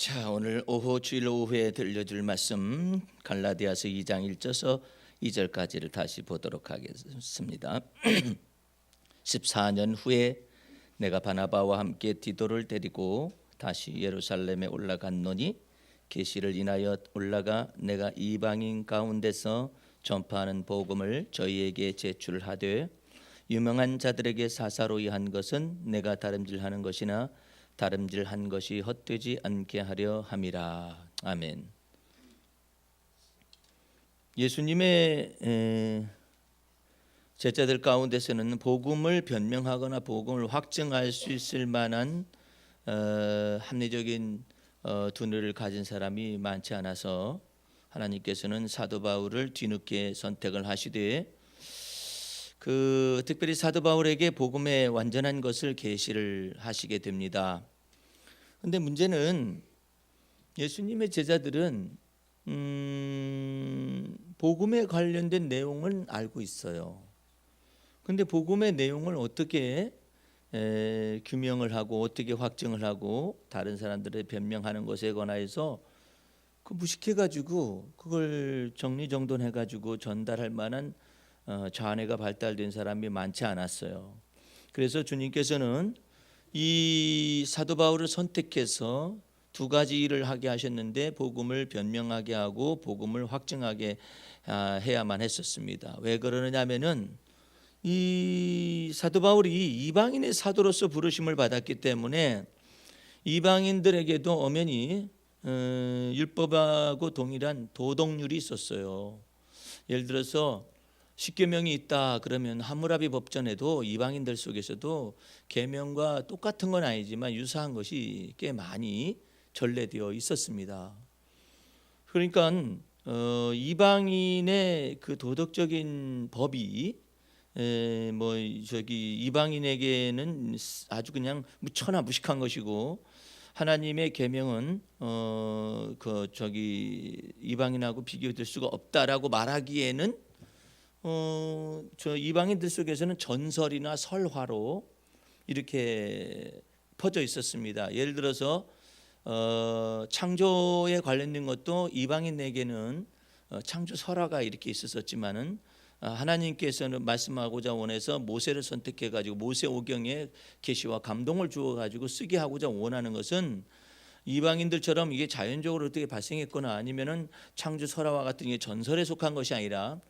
자, 오늘 오후 주일 오후에 들려줄 말씀 갈라디아서 2장 1절에서 2절까지를 다시 보도록 하겠습니다. 14년 후에 내가 바나바와 함께 디도를 데리고 다시 예루살렘에 올라갔노니 계시를 인하여 올라가 내가 이방인 가운데서 전파하는 복음을 저희에게 제출하되 유명한 자들에게 사사로이 한 것은 내가 다름질하는 것이나 다름질한 것이 헛되지 않게 하려 함이라. 아멘. 예수님의 제자들 가운데서는 복음을 변명하거나 복음을 확증할 수 있을 만한 합리적인 두뇌를 가진 사람이 많지 않아서 하나님께서는 사도 바울을 뒤늦게 선택을 하시되 특별히 사도 바울에게 복음의 완전한 것을 계시를 하시게 됩니다. 그런데 문제는 예수님의 제자들은 복음에 관련된 내용은 알고 있어요. 그런데 복음의 내용을 어떻게 규명을 하고 어떻게 확증을 하고 다른 사람들의 변명하는 것에 관하여서 무식해가지고 그걸 정리정돈해가지고 전달할 만한 자아내가 발달된 사람이 많지 않았어요. 그래서 주님께서는 이 사도 바울을 선택해서 두 가지 일을 하게 하셨는데 복음을 변명하게 하고 복음을 확증하게 해야만 했었습니다. 왜 그러느냐면은 이 사도 바울이 이방인의 사도로서 부르심을 받았기 때문에 이방인들에게도 엄연히 율법하고 동일한 도덕률이 있었어요. 예를 들어서 십계명이 있다 그러면 함무라비 법전에도 이방인들 속에서도 계명과 똑같은 건 아니지만 유사한 것이 꽤 많이 전래되어 있었습니다. 그러니까 이방인의 그 도덕적인 법이 이방인에게는 아주 그냥 무천하무식한 것이고 하나님의 계명은 이방인하고 비교될 수가 없다라고 말하기에는 저 이방인들 속에서는 전설이나 설화로 이렇게 퍼져 있었습니다. 예를 들어서 창조에 관련된 것도 이방인에게는 창조 설화가 이렇게 있었지만은 하나님께서는 말씀하고자 원해서 모세를 선택해 가지고 모세 오경에 계시와 감동을 주어 가지고 쓰게 하고자 원하는 것은 이방인들처럼 이게 자연적으로 어떻게 발생했거나 아니면은 창조 설화와 같은 게 전설에 속한 것이 아니라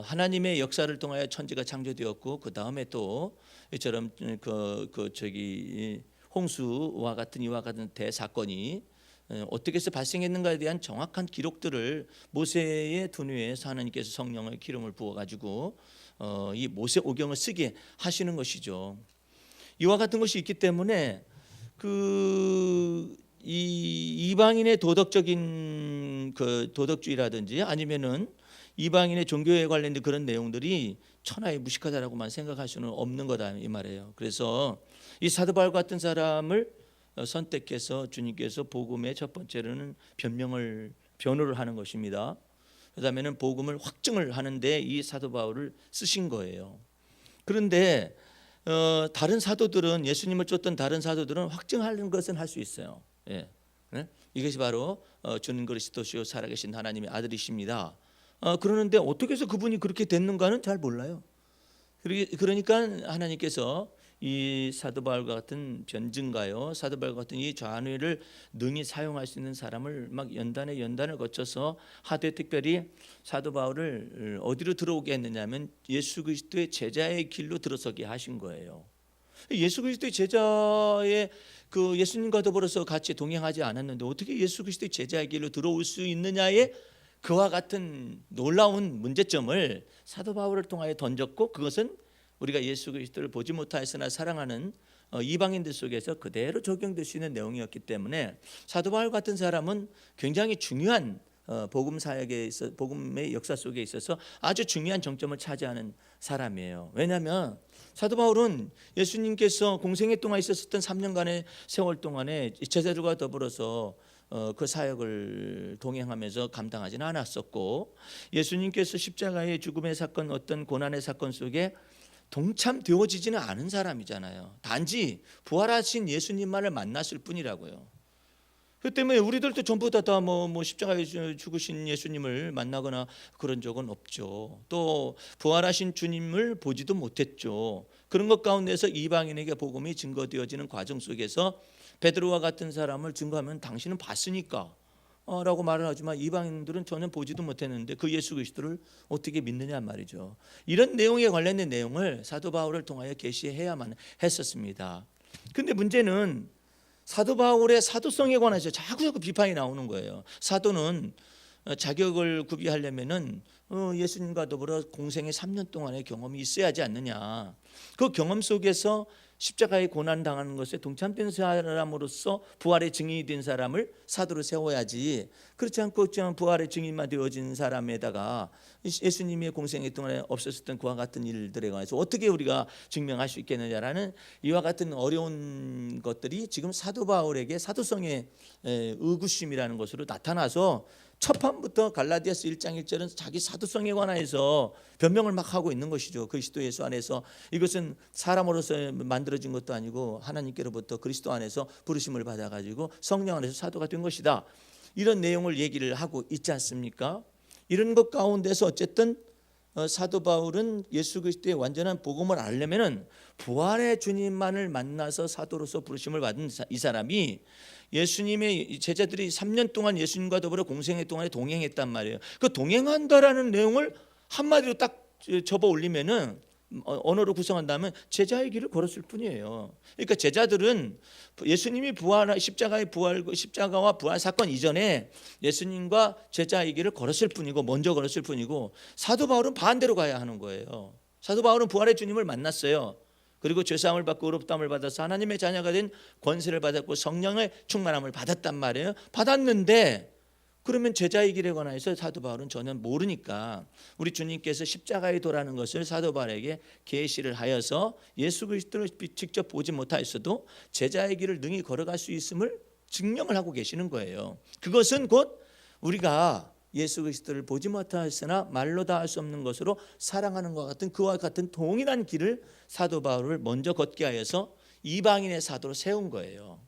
하나님의 역사를 통하여 천지가 창조되었고 그 다음에 또 이처럼 홍수와 같은 이와 같은 대사건이 어떻게 해서 발생했는가에 대한 정확한 기록들을 모세의 두뇌에서 하나님께서 성령의 기름을 부어가지고 이 모세 오경을 쓰게 하시는 것이죠. 이와 같은 것이 있기 때문에 이 이방인의 도덕적인 도덕주의라든지 아니면은 이방인의 종교에 관련된 그런 내용들이 천하에 무식하다라고만 생각할 수는 없는 거다 이 말이에요. 그래서 이 사도 바울 같은 사람을 선택해서 주님께서 복음의 첫 번째로는 변호를 하는 것입니다. 그다음에는 복음을 확증을 하는데 이 사도 바울을 쓰신 거예요. 그런데 다른 사도들은 예수님을 쫓던 다른 사도들은 확증하는 것은 할 수 있어요. 예. 이것이 바로 주는 그리스도시요 살아계신 하나님의 아들이십니다. 그러는데 어떻게 해서 그분이 그렇게 됐는가는 잘 몰라요. 그러니까 하나님께서 이 사도 바울과 같은 변증가요, 사도 바울과 같은 이 좌뇌를 능히 사용할 수 있는 사람을 막 연단을 거쳐서 하되 특별히 사도 바울을 어디로 들어오게 했느냐면 예수 그리스도의 제자의 길로 들어서게 하신 거예요. 예수 그리스도의 제자의 예수님과 더불어서 같이 동행하지 않았는데 어떻게 예수 그리스도의 제자의 길로 들어올 수 있느냐에 그와 같은 놀라운 문제점을 사도 바울을 통하여 던졌고 그것은 우리가 예수 그리스도를 보지 못하였으나 사랑하는 이방인들 속에서 그대로 적용될 수 있는 내용이었기 때문에 사도 바울 같은 사람은 굉장히 중요한 복음 사역에 있어 복음의 역사 속에 있어서 아주 중요한 정점을 차지하는 사람이에요. 왜냐하면 사도 바울은 예수님께서 공생애 동안 있었던 3년간의 세월 동안에 제자들과 더불어서 그 사역을 동행하면서 감당하지는 않았었고 예수님께서 십자가의 죽음의 사건 어떤 고난의 사건 속에 동참되어지지는 않은 사람이잖아요. 단지 부활하신 예수님만을 만났을 뿐이라고요. 그 때문에 우리들도 전부 다 십자가에 죽으신 예수님을 만나거나 그런 적은 없죠. 또 부활하신 주님을 보지도 못했죠. 그런 것 가운데서 이방인에게 복음이 증거되어지는 과정 속에서 베드로와 같은 사람을 증거하면 당신은 봤으니까 라고 말을 하지만 이방인들은 전혀 보지도 못했는데 그 예수 그리스도를 어떻게 믿느냐 말이죠. 이런 내용에 관련된 내용을 사도 바울을 통하여 계시해야만 했었습니다. 근데 문제는 사도 바울의 사도성에 관해서 자꾸 비판이 나오는 거예요. 사도는 자격을 구비하려면은 예수님과 더불어 공생의 3년 동안의 경험이 있어야 하지 않느냐. 그 경험 속에서 십자가의 고난 당하는 것에 동참된 사람으로서 부활의 증인이 된 사람을 사도로 세워야지. 그렇지 않고 부활의 증인만 되어진 사람에다가 예수님의 공생의 동안에 없었던 그와 같은 일들에 관해서 어떻게 우리가 증명할 수 있겠느냐라는 이와 같은 어려운 것들이 지금 사도 바울에게 사도성의 의구심이라는 것으로 나타나서 첫 판부터 갈라디아서 1장 1절은 자기 사도성에 관하여서 변명을 막 하고 있는 것이죠. 그리스도 예수 안에서 이것은 사람으로서 만들어진 것도 아니고 하나님께로부터 그리스도 안에서 부르심을 받아가지고 성령 안에서 사도가 된 것이다. 이런 내용을 얘기를 하고 있지 않습니까? 이런 것 가운데서 어쨌든 사도 바울은 예수 그리스도의 완전한 복음을 알려면은 부활의 주님만을 만나서 사도로서 부르심을 받은 이 사람이 예수님의 제자들이 3년 동안 예수님과 더불어 공생의 동안에 동행했단 말이에요. 그 동행한다라는 내용을 한마디로 딱 접어 올리면은 언어로 구성한다면 제자의 길을 걸었을 뿐이에요. 그러니까 제자들은 예수님이 십자가와 부활 사건 이전에 예수님과 제자의 길을 걸었을 뿐이고 먼저 걸었을 뿐이고 사도 바울은 반대로 가야 하는 거예요. 사도 바울은 부활의 주님을 만났어요. 그리고 죄사함을 받고 의롭다함을 받아서 하나님의 자녀가 된 권세를 받았고 성령의 충만함을 받았단 말이에요. 받았는데 그러면 제자의 길에 관해서 사도 바울은 전혀 모르니까 우리 주님께서 십자가에 도라는 것을 사도 바울에게 계시를 하여서 예수 그리스도를 직접 보지 못하였어도 제자의 길을 능히 걸어갈 수 있음을 증명을 하고 계시는 거예요. 그것은 곧 우리가 예수 그리스도를 보지 못하였으나 말로 다 할 수 없는 것으로 사랑하는 것 같은 그와 같은 동일한 길을 사도 바울을 먼저 걷게 하여서 이방인의 사도로 세운 거예요.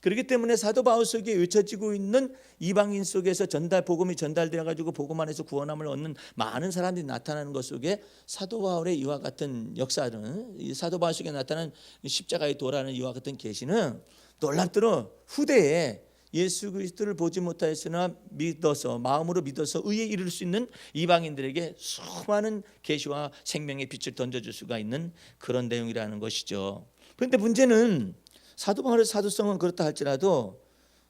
그렇기 때문에 사도 바울 속에 외쳐지고 있는 이방인 속에서 복음이 전달되어 가지고 복음 안에서 구원함을 얻는 많은 사람들이 나타나는 것 속에 사도 바울의 이와 같은 역사는 사도 바울 속에 나타나는 십자가의 도라는 이와 같은 계시는 놀랍도록 후대에 예수 그리스도를 보지 못하였으나 믿어서 마음으로 믿어서 의에 이를 수 있는 이방인들에게 수많은 계시와 생명의 빛을 던져줄 수가 있는 그런 내용이라는 것이죠. 그런데 문제는 사도 바울의 사도성은 그렇다 할지라도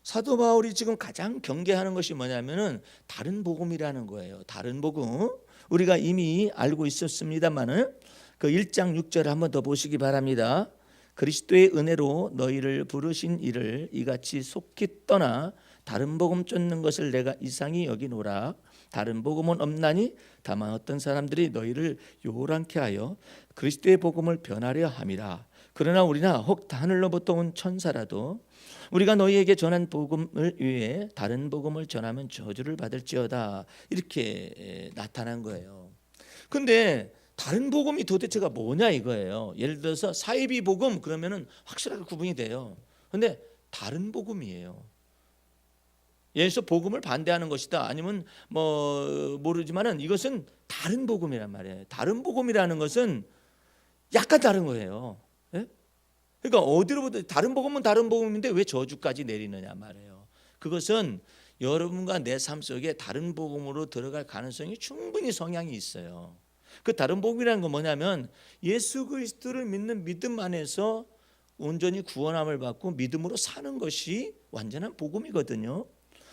사도 바울이 지금 가장 경계하는 것이 뭐냐면은 다른 복음이라는 거예요. 다른 복음. 우리가 이미 알고 있었습니다만은 그 1장 6절을 한번 더 보시기 바랍니다. 그리스도의 은혜로 너희를 부르신 이를 이같이 속히 떠나 다른 복음 쫓는 것을 내가 이상히 여기노라. 다른 복음은 없나니 다만 어떤 사람들이 너희를 요란케 하여 그리스도의 복음을 변하려 함이라. 그러나 우리나 혹 하늘로부터 온 천사라도 우리가 너희에게 전한 복음을 위해 다른 복음을 전하면 저주를 받을지어다. 이렇게 나타난 거예요. 근데 다른 복음이 도대체가 뭐냐 이거예요. 예를 들어서 사이비 복음 그러면은 확실하게 구분이 돼요. 근데 다른 복음이에요. 예수 복음을 반대하는 것이다. 아니면 모르지만은 이것은 다른 복음이란 말이에요. 다른 복음이라는 것은 약간 다른 거예요. 예? 그러니까 어디로부터 다른 복음은 다른 복음인데 왜 저주까지 내리느냐 말이에요. 그것은 여러분과 내 삶 속에 다른 복음으로 들어갈 가능성이 충분히 성향이 있어요. 그 다른 복음이라는 건 뭐냐면 예수 그리스도를 믿는 믿음 안에서 온전히 구원함을 받고 믿음으로 사는 것이 완전한 복음이거든요.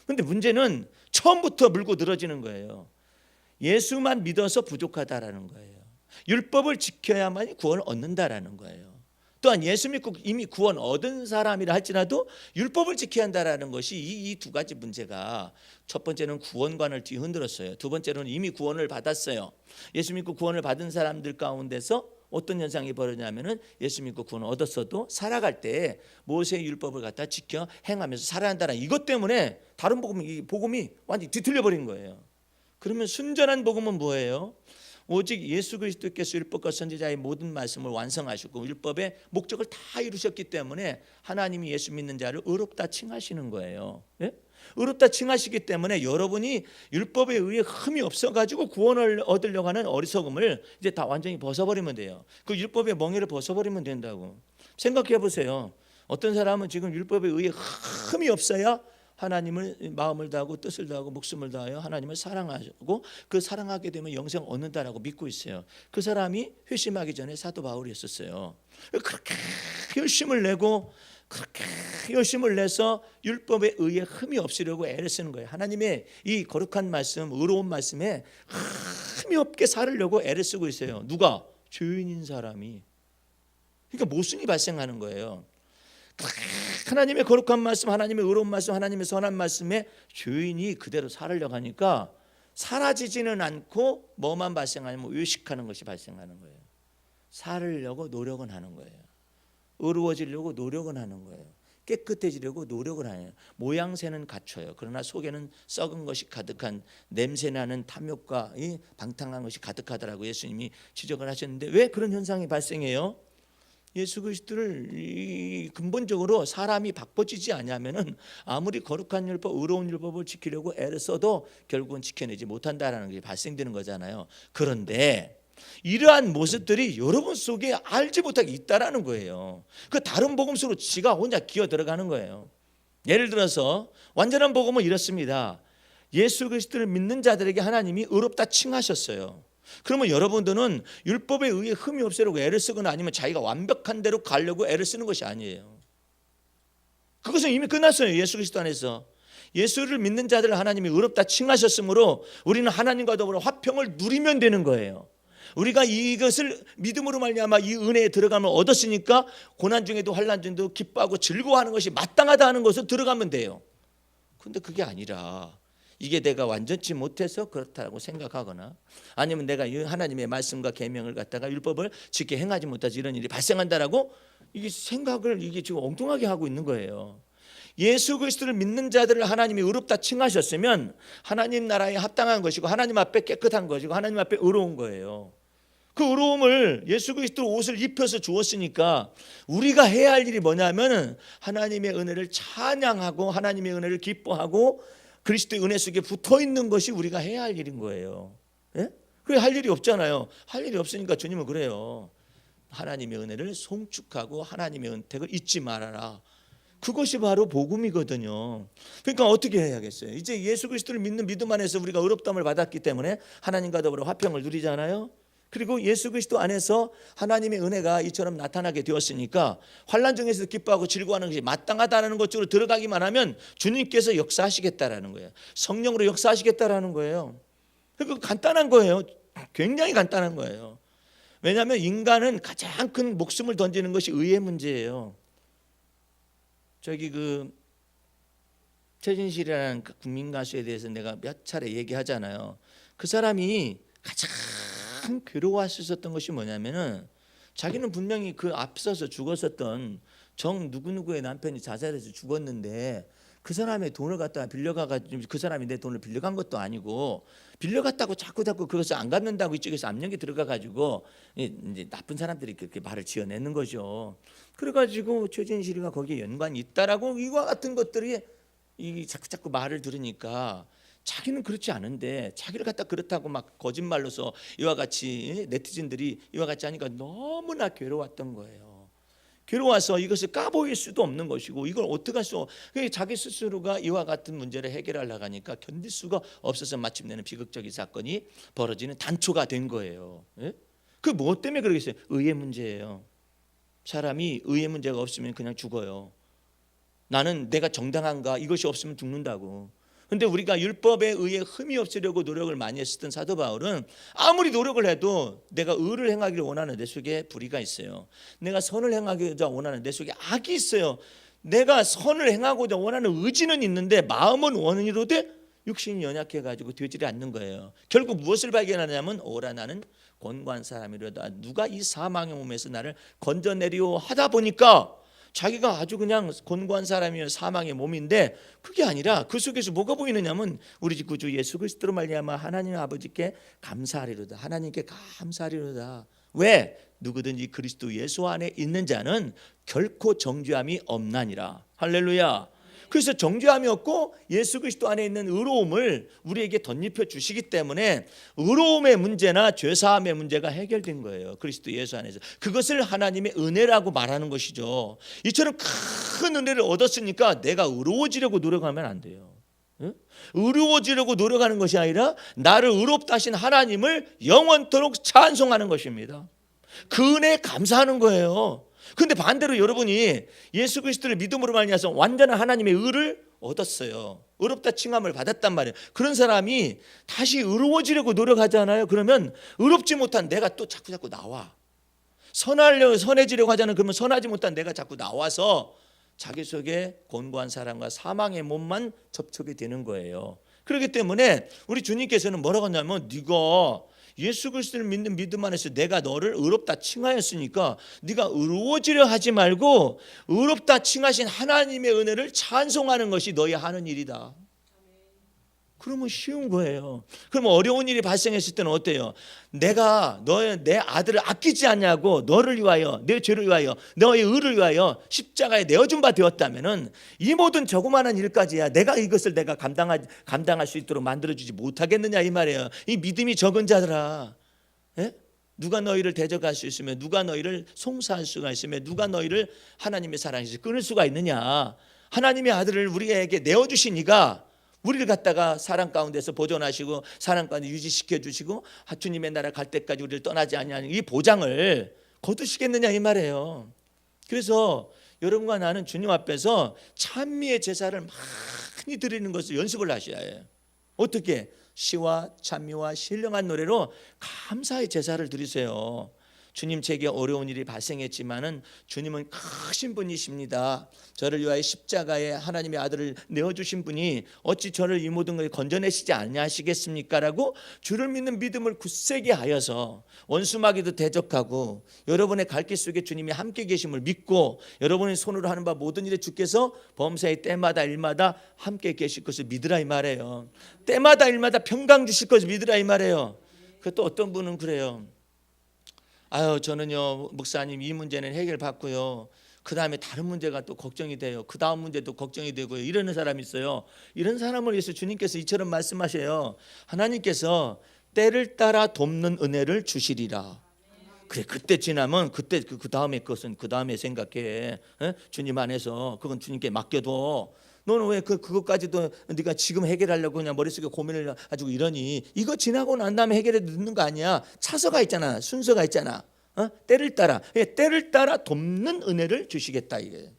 그런데 문제는 처음부터 물고 늘어지는 거예요. 예수만 믿어서 부족하다라는 거예요. 율법을 지켜야만이 구원을 얻는다라는 거예요. 또한 예수 믿고 이미 구원 얻은 사람이라 할지라도 율법을 지켜야 한다라는 것이 이 두 가지 문제가 첫 번째는 구원관을 뒤흔들었어요. 두 번째로는 이미 구원을 받았어요. 예수 믿고 구원을 받은 사람들 가운데서 어떤 현상이 벌어지냐면은 예수 믿고 구원을 얻었어도 살아갈 때 모세의 율법을 갖다 지켜 행하면서 살아야 한다는 이것 때문에 다른 복음이 완전히 뒤틀려 버린 거예요. 그러면 순전한 복음은 뭐예요? 오직 예수 그리스도께서 율법과 선지자의 모든 말씀을 완성하시고 율법의 목적을 다 이루셨기 때문에 하나님이 예수 믿는 자를 의롭다 칭하시는 거예요. 예? 의롭다 칭하시기 때문에 여러분이 율법에 의해 흠이 없어가지고 구원을 얻으려고 하는 어리석음을 이제 다 완전히 벗어버리면 돼요. 그 율법의 멍에를 벗어버리면 된다고. 생각해 보세요. 어떤 사람은 지금 율법에 의해 흠이 없어야 하나님을 마음을 다하고 뜻을 다하고 목숨을 다하여 하나님을 사랑하고 그 사랑하게 되면 영생 얻는다라고 믿고 있어요. 그 사람이 회심하기 전에 사도 바울이었었어요. 그렇게 열심을 내고 그렇게 열심을 내서 율법에 의해 흠이 없으려고 애를 쓰는 거예요. 하나님의 이 거룩한 말씀, 의로운 말씀에 흠이 없게 살으려고 애를 쓰고 있어요. 누가? 죄인인 사람이. 그러니까 모순이 발생하는 거예요. 하나님의 거룩한 말씀, 하나님의 의로운 말씀, 하나님의 선한 말씀에 죄인이 그대로 살으려고 하니까 사라지지는 않고 뭐만 발생하냐면 의식하는 것이 발생하는 거예요. 살으려고 노력은 하는 거예요. 의로워지려고 노력은 하는 거예요. 깨끗해지려고 노력을 하네요. 모양새는 갖춰요. 그러나 속에는 썩은 것이 가득한 냄새나는 탐욕과 방탕한 것이 가득하더라고 예수님이 지적을 하셨는데 왜 그런 현상이 발생해요? 예수 그리스도를 근본적으로 사람이 바꿔지지 않으면은 아무리 거룩한 율법, 의로운 율법을 지키려고 애를 써도 결국은 지켜내지 못한다라는 게 발생되는 거잖아요. 그런데 이러한 모습들이 여러분 속에 알지 못하게 있다라는 거예요. 그 다른 복음서로 지가 혼자 기어 들어가는 거예요. 예를 들어서 완전한 복음은 이렇습니다. 예수 그리스도를 믿는 자들에게 하나님이 의롭다 칭하셨어요. 그러면 여러분들은 율법에 의해 흠이 없애려고 애를 쓰거나 아니면 자기가 완벽한 대로 가려고 애를 쓰는 것이 아니에요. 그것은 이미 끝났어요. 예수 그리스도 안에서 예수를 믿는 자들을 하나님이 의롭다 칭하셨으므로 우리는 하나님과 더불어 화평을 누리면 되는 거예요. 우리가 이것을 믿음으로 말미암아 이 은혜에 들어가면 얻었으니까 고난 중에도 환난 중에도 기뻐하고 즐거워하는 것이 마땅하다 하는 것을 들어가면 돼요. 그런데 그게 아니라 이게 내가 완전치 못해서 그렇다고 생각하거나 아니면 내가 하나님의 말씀과 계명을 갖다가 율법을 지켜 행하지 못해서 이런 일이 발생한다라고 이게 생각을 이게 지금 엉뚱하게 하고 있는 거예요. 예수 그리스도를 믿는 자들을 하나님이 의롭다 칭하셨으면 하나님 나라에 합당한 것이고 하나님 앞에 깨끗한 것이고 하나님 앞에 의로운 거예요. 그 의로움을 예수 그리스도 옷을 입혀서 주었으니까 우리가 해야 할 일이 뭐냐면 하나님의 은혜를 찬양하고 하나님의 은혜를 기뻐하고 그리스도의 은혜 속에 붙어있는 것이 우리가 해야 할 일인 거예요. 예? 그게 할 일이 없잖아요. 할 일이 없으니까 주님은 그래요. 하나님의 은혜를 송축하고 하나님의 은택을 잊지 말아라. 그것이 바로 복음이거든요. 그러니까 어떻게 해야겠어요? 이제 예수 그리스도를 믿는 믿음 안에서 우리가 의롭다함을 받았기 때문에 하나님과 더불어 화평을 누리잖아요. 그리고 예수 그리스도 안에서 하나님의 은혜가 이처럼 나타나게 되었으니까 환난 중에서 기뻐하고 즐거워하는 것이 마땅하다는 것으로 들어가기만 하면 주님께서 역사하시겠다라는 거예요. 성령으로 역사하시겠다라는 거예요. 그러니까 간단한 거예요. 굉장히 간단한 거예요. 왜냐하면 인간은 가장 큰 목숨을 던지는 것이 의의 문제예요. 저기 최진실이라는 국민 가수에 대해서 내가 몇 차례 얘기하잖아요. 그 사람이 가장 괴로워하셨던 것이 뭐냐면은 자기는 분명히 그 앞서서 죽었었던 정 누구누구의 남편이 자살해서 죽었는데 그 사람의 돈을 갖다가 빌려가가지고 그 사람이 내 돈을 빌려간 것도 아니고 빌려갔다고 자꾸 그것을 안 갚는다고 이쪽에서 압력이 들어가가지고 이제 나쁜 사람들이 그렇게 말을 지어내는 거죠. 그래가지고 최진실이가 거기에 연관이 있다라고 이와 같은 것들이 이 자꾸 말을 들으니까 자기는 그렇지 않은데 자기를 갖다 그렇다고 막 거짓말로서 이와 같이 네티즌들이 이와 같이 하니까 너무나 괴로웠던 거예요. 괴로워서 이것을 까보일 수도 없는 것이고 이걸 어떻게 할 수 자기 스스로가 이와 같은 문제를 해결하려고 하니까 견딜 수가 없어서 마침내는 비극적인 사건이 벌어지는 단초가 된 거예요. 예? 그 뭐 때문에 그러겠어요? 의의 문제예요. 사람이 의의 문제가 없으면 그냥 죽어요. 나는 내가 정당한가 이것이 없으면 죽는다고. 근데 우리가 율법에 의해 흠이 없으려고 노력을 많이 했었던 사도 바울은 아무리 노력을 해도 내가 의를 행하기를 원하는 내 속에 불의가 있어요. 내가 선을 행하고자 원하는 내 속에 악이 있어요. 내가 선을 행하고자 원하는 의지는 있는데 마음은 원이로되 육신이 연약해가지고 되지 않는 거예요. 결국 무엇을 발견하냐면 오라 나는 곤고한 사람이로다 누가 이 사망의 몸에서 나를 건져내리오 하다 보니까 자기가 아주 그냥 곤고한 사람이면 사망의 몸인데 그게 아니라 그 속에서 뭐가 보이느냐면 우리 집 구주 예수 그리스도로 말미암아 하나님 아버지께 감사하리로다. 하나님께 감사하리로다. 왜? 누구든지 그리스도 예수 안에 있는 자는 결코 정죄함이 없나니라. 할렐루야. 그래서 정죄함이 없고 예수 그리스도 안에 있는 의로움을 우리에게 덧입혀 주시기 때문에 의로움의 문제나 죄사함의 문제가 해결된 거예요. 그리스도 예수 안에서. 그것을 하나님의 은혜라고 말하는 것이죠. 이처럼 큰 은혜를 얻었으니까 내가 의로워지려고 노력하면 안 돼요. 의로워지려고 노력하는 것이 아니라 나를 의롭다 하신 하나님을 영원토록 찬송하는 것입니다. 그 은혜에 감사하는 거예요. 근데 반대로 여러분이 예수 그리스도를 믿음으로 말미암아서 완전한 하나님의 의를 얻었어요. 의롭다 칭함을 받았단 말이에요. 그런 사람이 다시 의로워지려고 노력하잖아요. 그러면 의롭지 못한 내가 또 자꾸 나와. 선해지려고 하잖아요. 그러면 선하지 못한 내가 자꾸 나와서 자기 속에 곤고한 사람과 사망의 몸만 접촉이 되는 거예요. 그렇기 때문에 우리 주님께서는 뭐라고 하냐면 네가 예수 그리스도를 믿는 믿음 안에서 내가 너를 의롭다 칭하였으니까 네가 의로워지려 하지 말고 의롭다 칭하신 하나님의 은혜를 찬송하는 것이 너희 하는 일이다. 그러면 쉬운 거예요. 그러면 어려운 일이 발생했을 때는 어때요? 내가 내 아들을 아끼지 않냐고 너를 위하여 내 죄를 위하여 너의 의를 위하여 십자가에 내어준 바 되었다면은 이 모든 조그마한 일까지야 이것을 내가 감당할 수 있도록 만들어주지 못하겠느냐 이 말이에요. 이 믿음이 적은 자들아, 예? 누가 너희를 대적할 수 있으며 누가 너희를 송사할 수가 있으며 누가 너희를 하나님의 사랑에서 끊을 수가 있느냐. 하나님의 아들을 우리에게 내어주신 이가 우리를 갖다가 사랑 가운데서 보존하시고 사랑 가운데 유지시켜 주시고 주님의 나라 갈 때까지 우리를 떠나지 아니하는 이 보장을 거두시겠느냐 이 말이에요. 그래서 여러분과 나는 주님 앞에서 찬미의 제사를 많이 드리는 것을 연습을 하셔야 해요. 어떻게? 시와 찬미와 신령한 노래로 감사의 제사를 드리세요. 주님, 제게 어려운 일이 발생했지만은 주님은 크신 분이십니다. 저를 위하여 십자가에 하나님의 아들을 내어주신 분이 어찌 저를 이 모든 것을 건져내시지 않냐시겠습니까? 라고 주를 믿는 믿음을 굳세게 하여서 원수마귀도 대적하고 여러분의 갈 길 속에 주님이 함께 계심을 믿고 여러분의 손으로 하는 바 모든 일에 주께서 범사의 때마다 일마다 함께 계실 것을 믿으라 이 말이에요. 때마다 일마다 평강 주실 것을 믿으라 이 말이에요. 또 어떤 분은 그래요. 아유, 저는요 목사님 이 문제는 해결받고요 그 다음에 다른 문제가 또 걱정이 돼요. 그 다음 문제도 걱정이 되고요. 이러는 사람이 있어요. 이런 사람을 위해서 주님께서 이처럼 말씀하셔요. 하나님께서 때를 따라 돕는 은혜를 주시리라. 그래, 그때 지나면 그때 그 다음에 것은 그 다음에 생각해. 주님 안에서 그건 주님께 맡겨둬. 너는 왜 그것까지도 네가 지금 해결하려고 그냥 머릿속에 고민을 가지고 이러니? 이거 지나고 난 다음에 해결해 듣는 거 아니야. 차서가 있잖아. 순서가 있잖아. 때를 따라 돕는 은혜를 주시겠다 이게.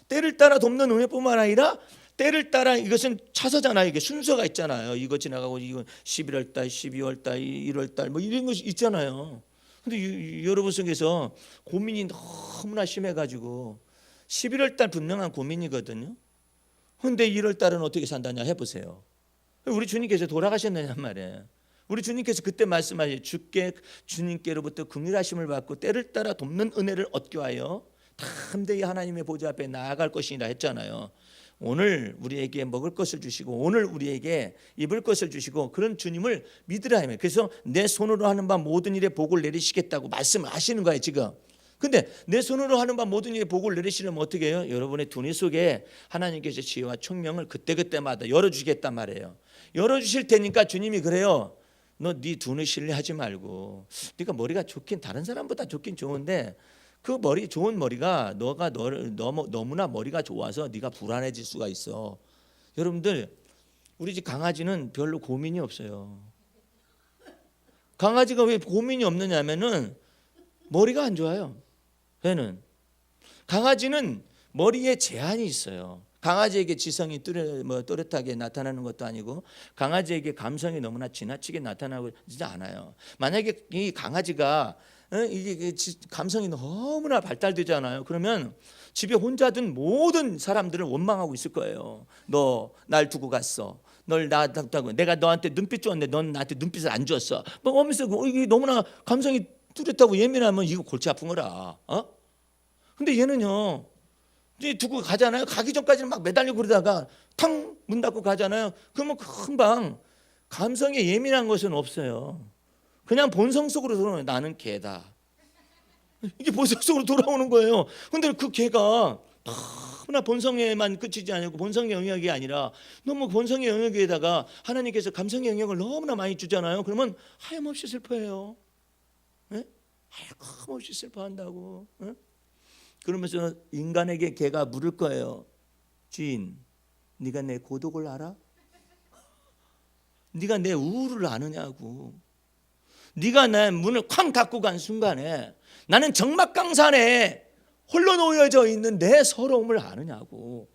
때를 따라 돕는 은혜뿐만 아니라 때를 따라 이것은 차서잖아. 이게 순서가 있잖아요. 이거 지나가고 이거 11월 달, 12월 달, 1월 달 뭐 이런 것이 있잖아요. 근데 여러분 속에서 고민이 너무나 심해가지고 11월 달 분명한 고민이거든요. 근데 1월 달은 어떻게 산다냐 해보세요. 우리 주님께서 돌아가셨느냐 말이에요. 우리 주님께서 그때 말씀하신 주님께로부터 긍휼하심을 받고 때를 따라 돕는 은혜를 얻게 하여 담대히 하나님의 보좌 앞에 나아갈 것이라 했잖아요. 오늘 우리에게 먹을 것을 주시고 오늘 우리에게 입을 것을 주시고 그런 주님을 믿으라 하면 그래서 내 손으로 하는 바 모든 일에 복을 내리시겠다고 말씀을 하시는 거예요 지금. 근데 내 손으로 하는 바 모든 일에 복을 내리시려면 어떻게 해요? 여러분의 두뇌 속에 하나님께서 지혜와 총명을 그때그때마다 열어주시겠단 말이에요. 열어주실 테니까 주님이 그래요. 너 네 두뇌 신뢰하지 말고 네가 머리가 좋긴 다른 사람보다 좋긴 좋은데 그 좋은 머리가 너무나 머리가 좋아서 네가 불안해질 수가 있어. 여러분들 우리 집 강아지는 별로 고민이 없어요. 강아지가 왜 고민이 없느냐면은 머리가 안 좋아요. 얘는 강아지는 머리에 제한이 있어요. 강아지에게 지성이 또렷하게 나타나는 것도 아니고 강아지에게 감성이 너무나 지나치게 나타나지 않아요. 만약에 이 강아지가 이게 감성이 너무나 발달되잖아요. 그러면 집에 혼자든 모든 사람들을 원망하고 있을 거예요. 너 날 두고 갔어. 널 놔뒀다고. 내가 너한테 눈빛 줬는데 넌 나한테 눈빛을 안 줬어. 뭐 하면서 이게 너무나 감성이 뚜렷하고 예민하면 이거 골치 아픈 거라. 근데 얘는요, 이제 두고 가잖아요. 가기 전까지는 막 매달리고 그러다가 탕 문 닫고 가잖아요. 그러면 금방 감성에 예민한 것은 없어요. 그냥 본성 속으로 들어오는, 나는 개다. 이게 본성 속으로 돌아오는 거예요. 근데 그 개가 너무나 본성에만 그치지 않고 본성의 영역이 아니라 너무 본성의 영역에다가 하나님께서 감성의 영역을 너무나 많이 주잖아요. 그러면 하염없이 슬퍼해요. 예? 하염없이 슬퍼한다고. 예? 그러면서 인간에게 개가 물을 거예요. 주인, 네가 내 고독을 알아? 네가 내 우울을 아느냐고. 네가 내 문을 쾅 닫고 간 순간에 나는 적막강산에 홀로 놓여져 있는 내 서러움을 아느냐고.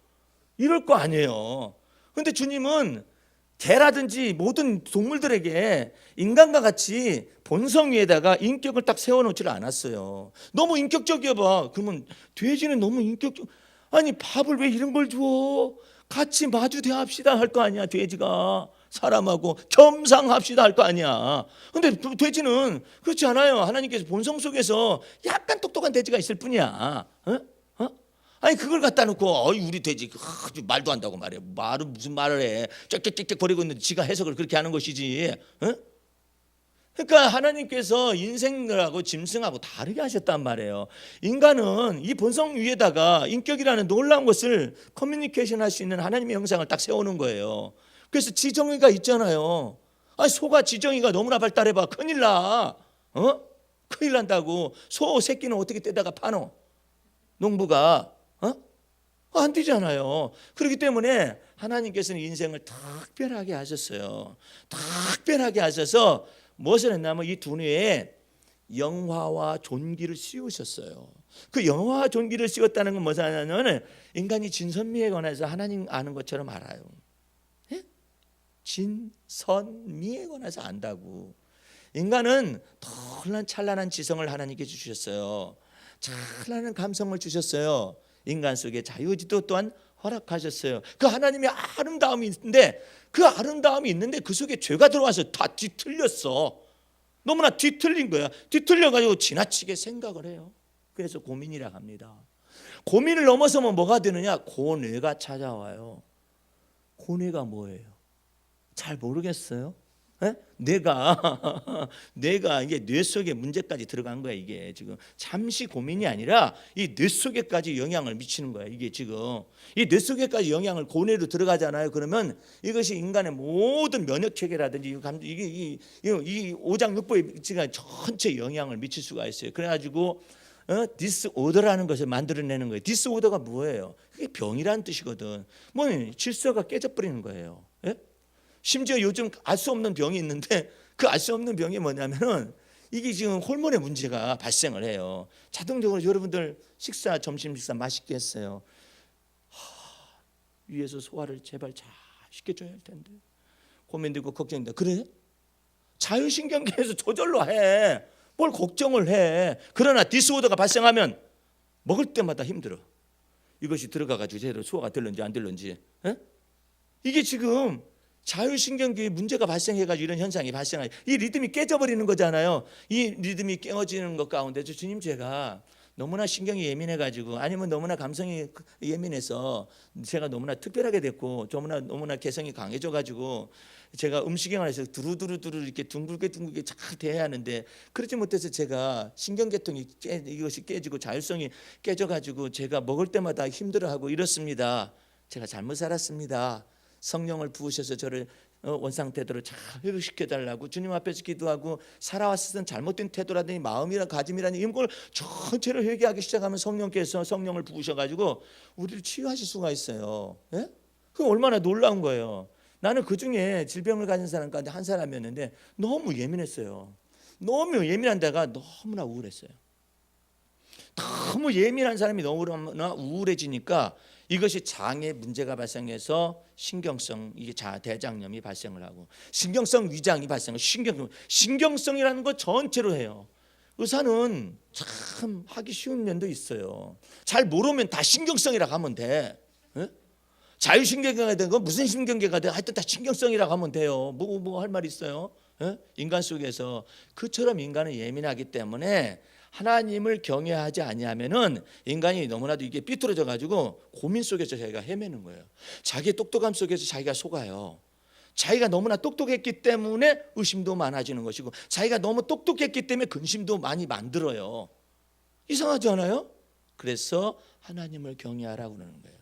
이럴 거 아니에요. 그런데 주님은 개라든지 모든 동물들에게 인간과 같이 본성 위에다가 인격을 딱 세워놓지를 않았어요. 너무 인격적이어 봐. 그러면 돼지는 너무 인격적. 아니 밥을 왜 이런 걸 줘? 같이 마주 대합시다 할 거 아니야. 돼지가 사람하고 겸상합시다 할 거 아니야. 근데 돼지는 그렇지 않아요. 하나님께서 본성 속에서 약간 똑똑한 돼지가 있을 뿐이야. 아니 그걸 갖다 놓고 우리 돼지 말도 한다고 말해. 말은 무슨 말을 해. 짹짹짹짹 거리고 있는데 지가 해석을 그렇게 하는 것이지. 그러니까 하나님께서 인생하고 짐승하고 다르게 하셨단 말이에요. 인간은 이 본성 위에다가 인격이라는 놀라운 것을 커뮤니케이션 할 수 있는 하나님의 형상을 딱 세우는 거예요. 그래서 지정의가 있잖아요. 아니 소가 지정의가 너무나 발달해봐 큰일 나. 큰일 난다고. 소 새끼는 어떻게 떼다가 파노? 농부가 안 되잖아요. 그렇기 때문에 하나님께서는 인생을 특별하게 하셨어요. 특별하게 하셔서 무엇을 했냐면 이 두뇌에 영화와 존귀를 씌우셨어요. 그 영화와 존귀를 씌웠다는 건 뭐냐면 인간이 진선미에 관해서 하나님 아는 것처럼 알아요. 예? 진선미에 관해서 안다고. 인간은 찬란한 지성을 하나님께 주셨어요. 찬란한 감성을 주셨어요. 인간 속에 자유지도 또한 허락하셨어요. 그 하나님의 아름다움이 있는데 그 속에 죄가 들어와서 다 뒤틀렸어. 너무나 뒤틀린 거야. 뒤틀려가지고 지나치게 생각을 해요. 그래서 고민이라 합니다. 고민을 넘어서면 뭐가 되느냐? 고뇌가 찾아와요. 고뇌가 뭐예요? 잘 모르겠어요. 내가 이게 뇌 속에 문제까지 들어간 거야. 이게 지금 잠시 고민이 아니라 이 뇌 속에까지 영향을 미치는 거야. 이게 지금 이 뇌 속에까지 영향을 고뇌로 들어가잖아요. 그러면 이것이 인간의 모든 면역 체계라든지 이 오장육부에 전체 영향을 미칠 수가 있어요. 그래가지고 디스오더라는 것을 만들어내는 거예요. 디스오더가 뭐예요? 그게 병이라는 뜻이거든. 뭐 질서가 깨져버리는 거예요. 예? 심지어 요즘 알 수 없는 병이 있는데 그 알 수 없는 병이 뭐냐면은 이게 지금 호르몬의 문제가 발생을 해요. 자동적으로 여러분들 점심 식사 맛있게 했어요. 위에서 소화를 제발 잘 시켜줘야 할 텐데 고민되고 걱정된다. 그래? 자율신경계에서 저절로 해. 뭘 걱정을 해. 그러나 디스오더가 발생하면 먹을 때마다 힘들어. 이것이 들어가가지고 제대로 소화가 될는지 안 될는지. 이게 지금 자율신경계에 문제가 발생해가지고 이런 현상이 발생하죠. 이 리듬이 깨져버리는 거잖아요. 이 리듬이 깨어지는 것 가운데 주님 제가 너무나 신경이 예민해가지고 아니면 너무나 감성이 예민해서 제가 너무나 특별하게 됐고 너무나 개성이 강해져가지고 제가 음식에 관해서 두루두루 이렇게 둥글게 잘 돼야 하는데 그렇지 못해서 제가 신경계통이 이것이 깨지고 자율성이 깨져가지고 제가 먹을 때마다 힘들어하고 이렇습니다. 제가 잘못 살았습니다. 성령을 부으셔서 저를 원상 태도를 잘 회복시켜 달라고 주님 앞에서 기도하고 살아왔었던 잘못된 태도라든지 마음이나 가짐이라든지 이런 걸 전체를 회개하기 시작하면 성령께서 성령을 부으셔가지고 우리를 치유하실 수가 있어요. 예? 그게 얼마나 놀라운 거예요. 나는 그 중에 질병을 가진 사람 가운데 한 사람이었는데 너무 예민했어요. 너무 예민한 데가 너무나 우울했어요. 너무 예민한 사람이 너무나 우울해지니까 이것이 장에 문제가 발생해서 신경성 이게 대장염이 발생을 하고 신경성 위장이 발생을 신경성이라는 것 전체로 해요. 의사는 참 하기 쉬운 면도 있어요. 잘 모르면 다 신경성이라고 하면 돼. 자율신경계가 되건 무슨 신경계가 되건 하여튼 다 신경성이라고 하면 돼요. 뭐 할 말 있어요? 인간 속에서 그처럼 인간은 예민하기 때문에 하나님을 경외하지 아니하면은 인간이 너무나도 이게 삐뚤어져 가지고 고민 속에서 자기가 헤매는 거예요. 자기의 똑똑함 속에서 자기가 속아요. 자기가 너무나 똑똑했기 때문에 의심도 많아지는 것이고, 자기가 너무 똑똑했기 때문에 근심도 많이 만들어요. 이상하지 않아요? 그래서 하나님을 경외하라고 그러는 거예요.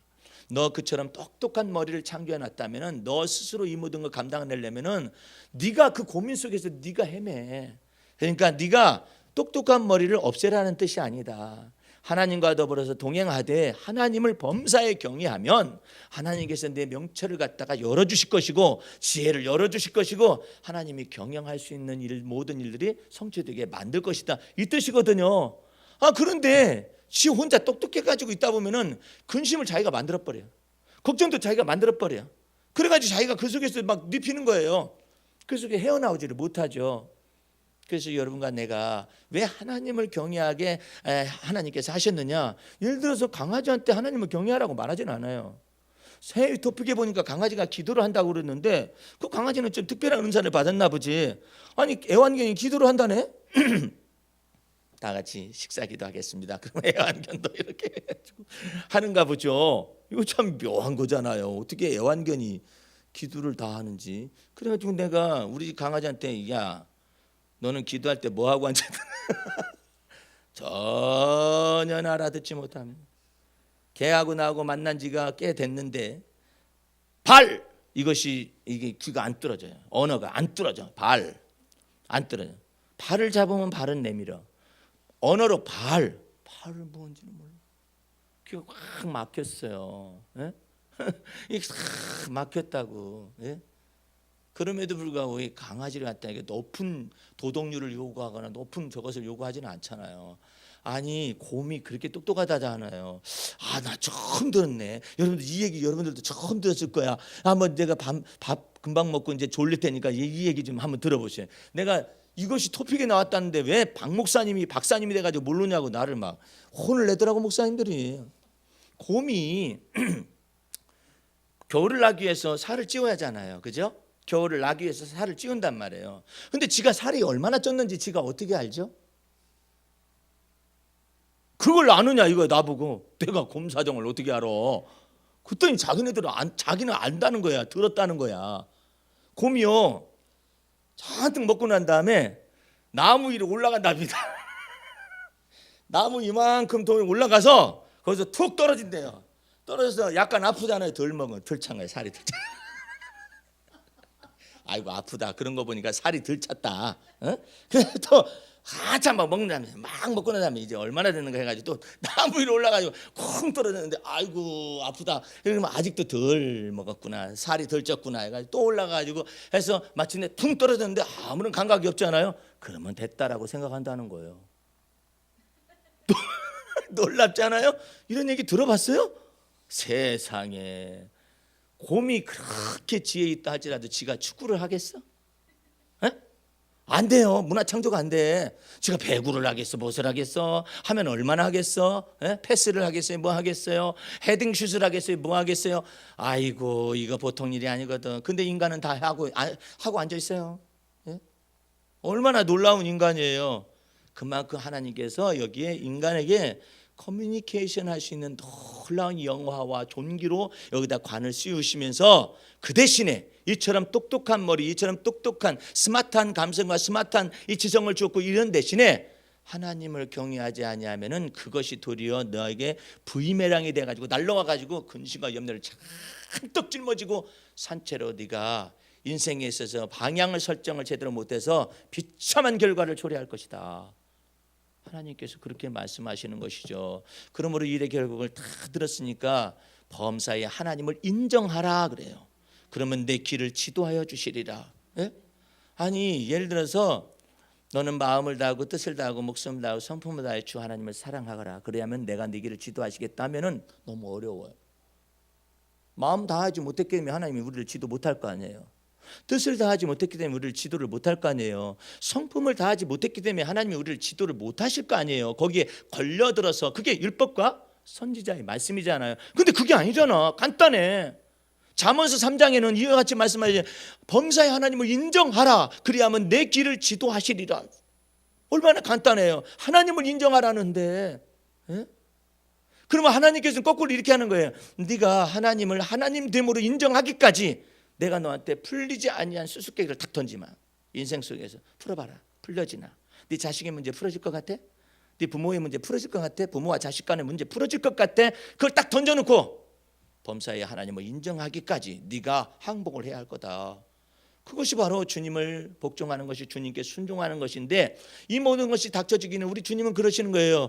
너 그처럼 똑똑한 머리를 창조해 놨다면은 너 스스로 이 모든 걸 감당해내려면은 네가 그 고민 속에서 네가 헤매. 그러니까 네가 똑똑한 머리를 없애라는 뜻이 아니다. 하나님과 더불어서 동행하되 하나님을 범사에 경외하면 하나님께서 내 명철을 갖다가 열어주실 것이고 지혜를 열어주실 것이고 하나님이 경영할 수 있는 모든 일들이 성취되게 만들 것이다, 이 뜻이거든요. 그런데 지 혼자 똑똑해가지고 있다 보면은 근심을 자기가 만들어버려요. 걱정도 자기가 만들어버려요. 그래가지고 자기가 그 속에서 막 눕히는 거예요. 그 속에 헤어나오지를 못하죠. 그래서 여러분과 내가 왜 하나님을 경외하게 하나님께서 하셨느냐? 예를 들어서 강아지한테 하나님을 경외하라고 말하지는 않아요. 새 토픽에 보니까 강아지가 기도를 한다고 그랬는데 그 강아지는 좀 특별한 은사를 받았나 보지. 아니 애완견이 기도를 한다네? 다 같이 식사기도 하겠습니다. 그럼 애완견도 이렇게 해가지고 하는가 보죠. 이거 참 묘한 거잖아요. 어떻게 애완견이 기도를 다 하는지. 그래가지고 내가 우리 집 강아지한테 야, 너는 기도할 때 뭐 하고 앉았다? 전혀 알아듣지 못합니다. 걔하고 나하고 만난 지가 꽤 됐는데 발! 이게 귀가 안 뚫어져요. 언어가 안 뚫어져. 발! 안 뚫어져. 발을 잡으면 발은 내밀어. 언어로 발을 뭔지는 몰라. 귀가 확 막혔어요. 예? 이게 싹 막혔다고. 예? 그럼에도 불구하고 이 강아지를 갖다 이게 높은 도덕률을 요구하거나 높은 저것을 요구하지는 않잖아요. 아니 곰이 그렇게 똑똑하다잖아요. 나 처음 들었네. 여러분들 이 얘기 여러분들도 처음 들었을 거야. 한번 내가 밥 금방 먹고 이제 졸릴 테니까 이 얘기 좀 한번 들어보세요. 내가 이것이 토픽에 나왔다는데 왜 박사님이 돼가지고 모르냐고 나를 막 혼을 내더라고 목사님들이. 곰이 겨울을 나기 위해서 살을 찌워야 하잖아요, 그죠? 겨울을 나기 위해서 살을 찌운단 말이에요. 근데 지가 살이 얼마나 쪘는지 지가 어떻게 알죠? 그걸 아느냐 이거야. 나보고 내가 곰 사정을 어떻게 알아? 그랬더니 자기는 안다는 거야. 들었다는 거야. 곰이요 잔뜩 먹고 난 다음에 나무 위로 올라간답니다. 나무 이만큼 더 올라가서 거기서 툭 떨어진대요. 떨어져서 약간 아프잖아요. 덜 먹으면 덜 찬 거예요. 살이 덜 차. 아이고 아프다. 그런 거 보니까 살이 덜 찼다. 그래서 또 한참 막 먹는다며 막 먹고 나면 이제 얼마나 되는가 해가지고 또 나무 위로 올라가지고 쿵 떨어졌는데 아이고 아프다. 그러면 아직도 덜 먹었구나. 살이 덜 쪘구나 해가지고 또 올라가가지고 해서 마침내 퉁 떨어졌는데 아무런 감각이 없잖아요. 그러면 됐다라고 생각한다는 거예요. 놀랍잖아요. 이런 얘기 들어봤어요? 세상에 곰이 그렇게 지혜 있다 할지라도 지가 축구를 하겠어? 안 돼요. 문화창조가 안 돼. 지가 배구를 하겠어, 무엇을 하겠어? 하면 얼마나 하겠어? 패스를 하겠어요, 뭐 하겠어요? 헤딩슛을 하겠어요, 뭐 하겠어요? 아이고 이거 보통 일이 아니거든. 근데 인간은 다 하고 앉아 있어요. 얼마나 놀라운 인간이에요. 그만큼 하나님께서 여기에 인간에게 커뮤니케이션 할 수 있는 놀라운 영화와 존귀로 여기다 관을 씌우시면서 그 대신에 이처럼 똑똑한 머리, 이처럼 똑똑한 스마트한 감성과 스마트한 이 지성을 주었고 이런 대신에 하나님을 경외하지 아니하면은 그것이 도리어 너에게 부이메랑이 돼가지고 날라와가지고 근심과 염려를 잔뜩 짊어지고 산채로 네가 인생에 있어서 방향을 설정을 제대로 못해서 비참한 결과를 초래할 것이다. 하나님께서 그렇게 말씀하시는 것이죠. 그러므로 일의 결국을 다 들었으니까 범사에 하나님을 인정하라 그래요. 그러면 내 길을 지도하여 주시리라. 아니 예를 들어서 너는 마음을 다하고 뜻을 다하고 목숨을 다하고 성품을 다해 주 하나님을 사랑하거라. 그래야면 내가 네 길을 지도하시겠다 하면은 너무 어려워요. 마음 다하지 못했기 때문에 하나님이 우리를 지도 못할 거 아니에요. 뜻을 다하지 못했기 때문에 우리를 지도를 못할 거 아니에요. 성품을 다하지 못했기 때문에 하나님이 우리를 지도를 못하실 거 아니에요. 거기에 걸려들어서 그게 율법과 선지자의 말씀이잖아요. 근데 그게 아니잖아. 간단해. 잠언서 3장에는 이와 같이 말씀하시죠. 범사에 하나님을 인정하라. 그리하면 내 길을 지도하시리라. 얼마나 간단해요. 하나님을 인정하라는데. 예? 그러면 하나님께서는 거꾸로 이렇게 하는 거예요. 네가 하나님을 하나님 됨으로 인정하기까지 내가 너한테 풀리지 아니한 수수께끼를 탁 던지마. 인생 속에서 풀어봐라. 풀려지나? 네 자식의 문제 풀어질 것 같아? 네 부모의 문제 풀어질 것 같아? 부모와 자식 간의 문제 풀어질 것 같아? 그걸 딱 던져놓고 범사에 하나님을 인정하기까지 네가 항복을 해야 할 거다. 그것이 바로 주님을 복종하는 것이, 주님께 순종하는 것인데, 이 모든 것이 닥쳐지기는 우리 주님은 그러시는 거예요.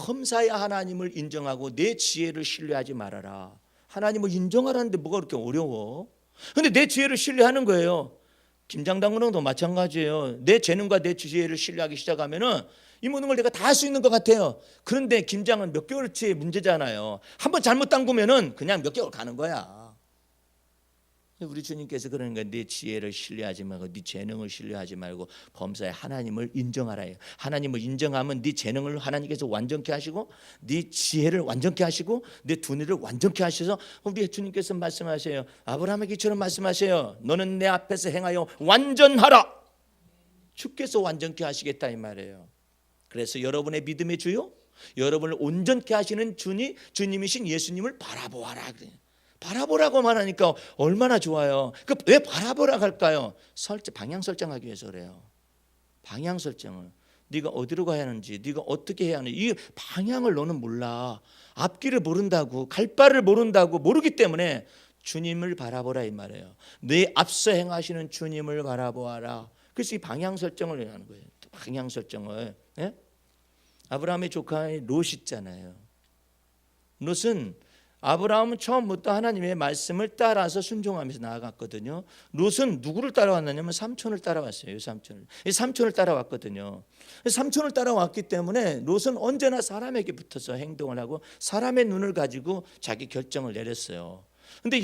범사에 하나님을 인정하고 내 지혜를 신뢰하지 말아라. 하나님을 인정하라는데 뭐가 그렇게 어려워? 근데 내 지혜를 신뢰하는 거예요. 김장당군도 마찬가지예요. 내 재능과 내 지혜를 신뢰하기 시작하면은 이 모든 걸 내가 다 할 수 있는 것 같아요. 그런데 김장은 몇 개월치의 문제잖아요. 한번 잘못 담그면은 그냥 몇 개월 가는 거야. 우리 주님께서 그러는 거예요. 네 지혜를 신뢰하지 말고 네 재능을 신뢰하지 말고 범사에 하나님을 인정하라. 하나님을 인정하면 네 재능을 하나님께서 완전케 하시고 네 지혜를 완전케 하시고 네 두뇌를 완전케 하셔서 우리 주님께서 말씀하세요. 아브라함에게처럼 말씀하세요. 너는 내 앞에서 행하여 완전하라. 주께서 완전케 하시겠다 이 말이에요. 그래서 여러분의 믿음의 주요, 여러분을 온전케 하시는 주님이신 예수님을 바라보아라. 바라보라고 말하니까 얼마나 좋아요. 왜 바라보라 할까요? 방향 설정하기 위해서 그래요. 방향 설정을. 네가 어디로 가야 하는지, 네가 어떻게 해야 하는지, 이 방향을 너는 몰라. 앞길을 모른다고, 갈 바를 모른다고, 모르기 때문에 주님을 바라보라 이 말이에요. 내 앞서 행하시는 주님을 바라보아라. 그래서 이 방향 설정을 하는 거예요. 방향 설정을. 예? 아브라함의 조카의 롯 있잖아요. 롯은 아브라함은 처음부터 하나님의 말씀을 따라서 순종하면서 나아갔거든요. 롯은 누구를 따라왔느냐면 삼촌을 따라왔어요. 삼촌을 따라왔거든요. 삼촌을 따라왔기 때문에 롯은 언제나 사람에게 붙어서 행동을 하고 사람의 눈을 가지고 자기 결정을 내렸어요. 근데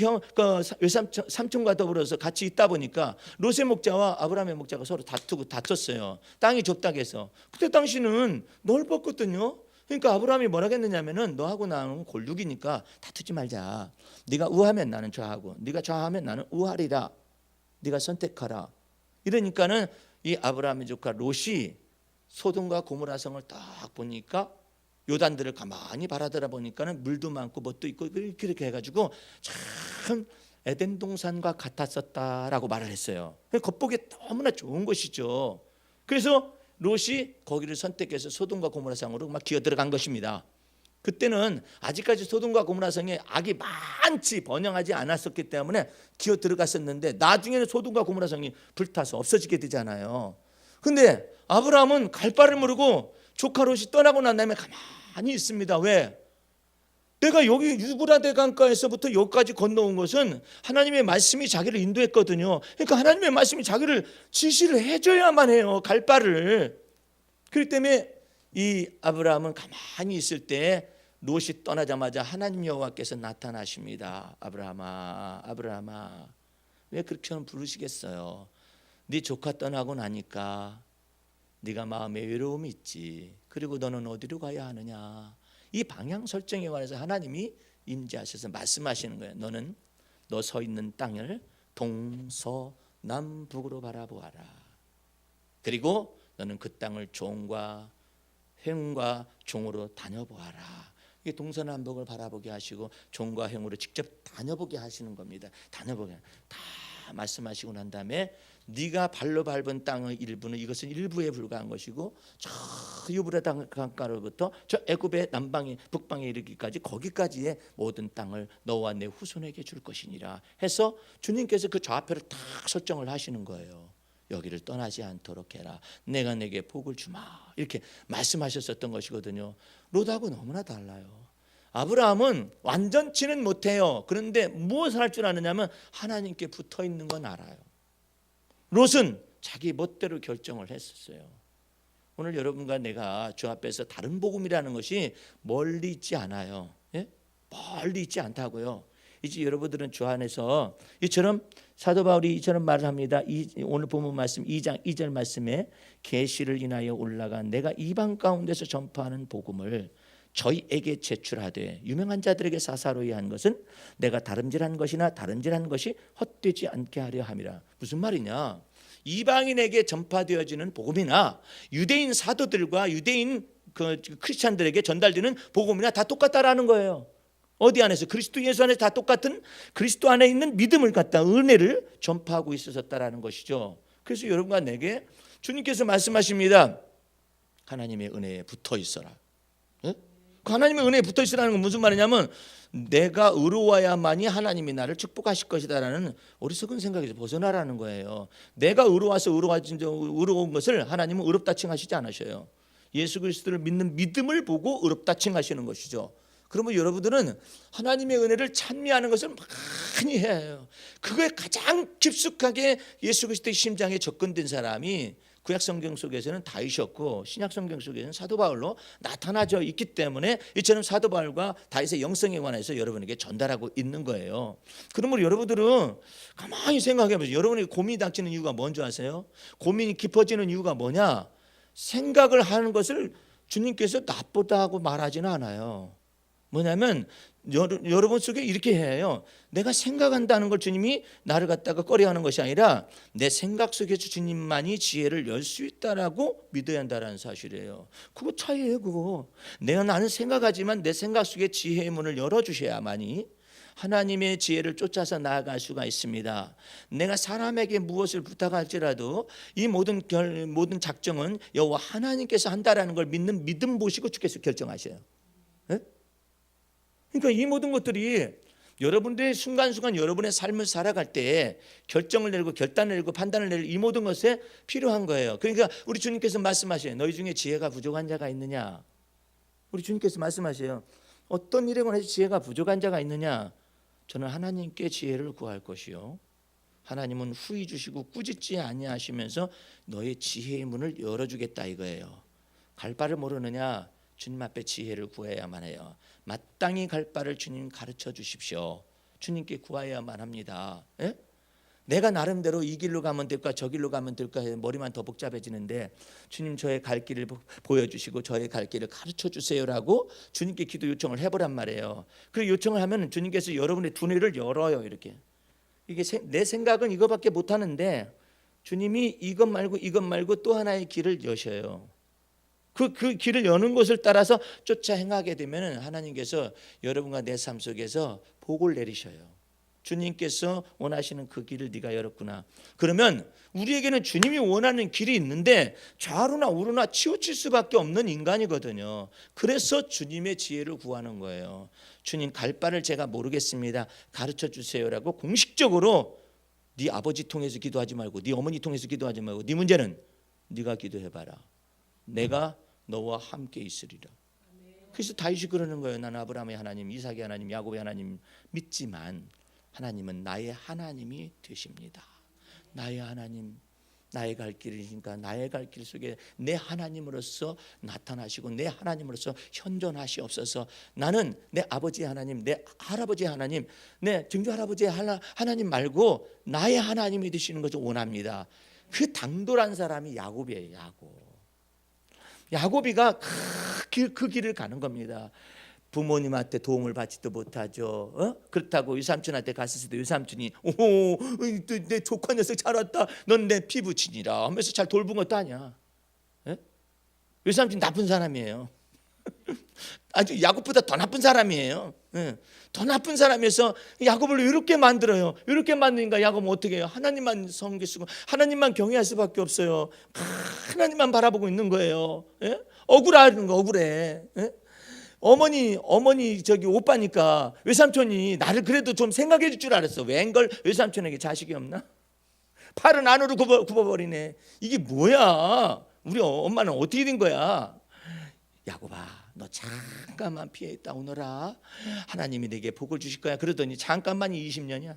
삼촌과 더불어서 같이 있다 보니까 롯의 목자와 아브라함의 목자가 서로 다퉜어요. 땅이 좁다고 해서. 그때 당시는 넓었거든요. 그러니까 아브라함이 뭐라고 했느냐면은 너하고 나는 골육이니까 다투지 말자. 네가 우하면 나는 좌하고 네가 좌하면 나는 우하리라. 네가 선택하라. 이러니까는 이 아브라함의 조카 롯이 소돔과 고모라 성을 딱 보니까 요단들을 가만히 바라보다 보니까는 물도 많고 뭣도 있고 이렇게 해가지고 참 에덴 동산과 같았었다라고 말을 했어요. 겉보기에 너무나 좋은 것이죠. 그래서 롯이 거기를 선택해서 소돔과 고모라 성으로 막 기어 들어간 것입니다. 그때는 아직까지 소돔과 고모라 성에 악이 많지 번영하지 않았었기 때문에 기어 들어갔었는데 나중에는 소돔과 고모라 성이 불타서 없어지게 되잖아요. 근데 아브라함은 갈 바를 모르고 조카 롯이 떠나고 난 다음에 가만히 있습니다. 왜? 내가 여기 유브라데 강가에서부터 여기까지 건너온 것은 하나님의 말씀이 자기를 인도했거든요. 그러니까 하나님의 말씀이 자기를 지시를 해줘야만 해요. 갈 바를. 그렇기 때문에 이 아브라함은 가만히 있을 때 롯이 떠나자마자 하나님 여호와께서 나타나십니다. 아브라함아, 아브라함아, 왜 그렇게 부르시겠어요? 네 조카 떠나고 나니까 네가 마음에 외로움이 있지. 그리고 너는 어디로 가야 하느냐. 이 방향 설정에 관해서 하나님이 임재하셔서 말씀하시는 거예요. 너는 너 서 있는 땅을 동서남북으로 바라보아라. 그리고 너는 그 땅을 종과 행과 종으로 다녀보아라. 이게 동서남북을 바라보게 하시고 종과 행으로 직접 다녀보게 하시는 겁니다. 다녀보게 다 말씀하시고 난 다음에 네가 발로 밟은 땅의 일부는 이것은 일부에 불과한 것이고 저 유브라데 강가로부터 저 애굽의 남방에 북방에 이르기까지 거기까지의 모든 땅을 너와 내 후손에게 줄 것이니라 해서 주님께서 그 좌표를 딱 설정을 하시는 거예요. 여기를 떠나지 않도록 해라. 내가 내게 복을 주마. 이렇게 말씀하셨었던 것이거든요. 롯하고 너무나 달라요. 아브라함은 완전치는 못해요. 그런데 무엇을 할 줄 아느냐면 하나님께 붙어 있는 건 알아요. 롯은 자기 멋대로 결정을 했었어요. 오늘 여러분과 내가 주 앞에서 다른 복음이라는 것이 멀리 있지 않아요. 예? 멀리 있지 않다고요. 이제 여러분들은 주 안에서 이처럼 사도 바울이 이처럼 말을 합니다. 오늘 본문 말씀 2장 2절 말씀에 계시를 인하여 올라간 내가 이방 가운데서 전파하는 복음을 저희에게 제출하되 유명한 자들에게 사사로이 한 것은 내가 다름질한 것이나 다른질한 것이 헛되지 않게 하려 함이라. 무슨 말이냐? 이방인에게 전파되어지는 복음이나 유대인 사도들과 유대인 크리스찬들에게 전달되는 복음이나 다 똑같다라는 거예요. 어디 안에서? 그리스도 예수 안에서 다 똑같은 그리스도 안에 있는 믿음을 갖다 은혜를 전파하고 있었다라는 것이죠. 그래서 여러분과 내게 주님께서 말씀하십니다. 하나님의 은혜에 붙어 있어라. 예? 그 하나님의 은혜에 붙어 있으라는 건 무슨 말이냐면 내가 의로워야만이 하나님이 나를 축복하실 것이다라는 어리석은 생각에서 벗어나라는 거예요. 내가 의로운 것을 하나님은 의롭다 칭하시지 않으셔요. 예수 그리스도를 믿는 믿음을 보고 의롭다 칭하시는 것이죠. 그러면 여러분들은 하나님의 은혜를 찬미하는 것을 많이 해야 해요. 그거에 가장 깊숙하게 예수 그리스도의 심장에 접근된 사람이 구약 성경 속에서는 다윗이었고 신약 성경 속에서는 사도 바울로 나타나져 있기 때문에 이처럼 사도 바울과 다윗의 영성에 관해서 여러분에게 전달하고 있는 거예요. 그러면 여러분들은 가만히 생각해 보세요. 여러분에게 고민이 닥치는 이유가 뭔지 아세요? 고민이 깊어지는 이유가 뭐냐? 생각을 하는 것을 주님께서 나쁘다고 말하지는 않아요. 뭐냐면 여러분 속에 이렇게 해요. 내가 생각한다는 걸 주님이 나를 갖다가 꺼려하는 것이 아니라 내 생각 속에 주님만이 지혜를 열 수 있다라고 믿어야 한다는 사실이에요. 그거 차이예요. 그거 나는 생각하지만 내 생각 속에 지혜의 문을 열어주셔야만이 하나님의 지혜를 쫓아서 나아갈 수가 있습니다. 내가 사람에게 무엇을 부탁할지라도 이 모든 작정은 여호와 하나님께서 한다라는 걸 믿는 믿음 보시고 주께서 결정하셔요. 네? 그러니까 이 모든 것들이 여러분들의 순간순간 여러분의 삶을 살아갈 때 결정을 내리고 결단을 내리고 판단을 내릴 이 모든 것에 필요한 거예요. 그러니까 우리 주님께서 말씀하셔요. 너희 중에 지혜가 부족한 자가 있느냐? 우리 주님께서 말씀하셔요. 어떤 일에 관해서 지혜가 부족한 자가 있느냐? 저는 하나님께 지혜를 구할 것이요 하나님은 후히 주시고 꾸짖지 아니하시면서 너의 지혜의 문을 열어주겠다 이거예요. 갈 바를 모르느냐? 주님 앞에 지혜를 구해야만 해요. 마땅히 갈 바를 주님 가르쳐 주십시오. 주님께 구해야만 합니다. 예? 내가 나름대로 이 길로 가면 될까 저 길로 가면 될까 머리만 더 복잡해지는데 주님 저의 갈 길을 보여주시고 저의 갈 길을 가르쳐 주세요라고 주님께 기도 요청을 해보란 말이에요. 그 요청을 하면 주님께서 여러분의 두뇌를 열어요. 이렇게 이게 내 생각은 이거밖에 못하는데 주님이 이것 말고 또 하나의 길을 여셔요. 그 길을 여는 것을 따라서 쫓아 행하게 되면 하나님께서 여러분과 내 삶 속에서 복을 내리셔요. 주님께서 원하시는 그 길을 네가 열었구나. 그러면 우리에게는 주님이 원하는 길이 있는데 좌로나 우로나 치우칠 수밖에 없는 인간이거든요. 그래서 주님의 지혜를 구하는 거예요. 주님 갈 바를 제가 모르겠습니다. 가르쳐 주세요라고 공식적으로 네 아버지 통해서 기도하지 말고 네 어머니 통해서 기도하지 말고 네 문제는 네가 기도해봐라. 내가 너와 함께 있으리라. 그래서 다윗이 그러는 거예요. 나는 아브라함의 하나님, 이삭의 하나님, 야곱의 하나님 믿지만 하나님은 나의 하나님이 되십니다. 나의 하나님, 나의 갈 길이니까 나의 갈 길 속에 내 하나님으로서 나타나시고 내 하나님으로서 현존하시옵소서. 나는 내 아버지의 하나님, 내 할아버지의 하나님, 내 증조할아버지의 하나님 말고 나의 하나님이 되시는 것을 원합니다. 그 당돌한 사람이 야곱이에요. 야곱이가 그 길을 가는 겁니다. 부모님한테 도움을 받지도 못하죠. 그렇다고 유삼촌한테 갔을 때 유삼촌이 내 조카 녀석 잘 왔다. 넌 내 피부친이라 하면서 잘 돌본 것도 아니야. 유삼촌 나쁜 사람이에요. 아주 야곱보다 더 나쁜 사람이에요. 더 나쁜 사람에서 야곱을 이렇게 만들어요. 이렇게 만드니까 야곱은 어떻게 해요? 하나님만 섬기시고 하나님만 경외할 수밖에 없어요. 하나님만 바라보고 있는 거예요. 억울하는 거 억울해. 어머니 저기 오빠니까 외삼촌이 나를 그래도 좀 생각해 줄 줄 알았어. 웬걸 외삼촌에게 자식이 없나? 팔은 안으로 굽어버리네. 이게 뭐야? 우리 엄마는 어떻게 된 거야? 야곱아 너 잠깐만 피해 있다 오너라. 하나님이 내게 복을 주실 거야. 그러더니 잠깐만이 20년이야.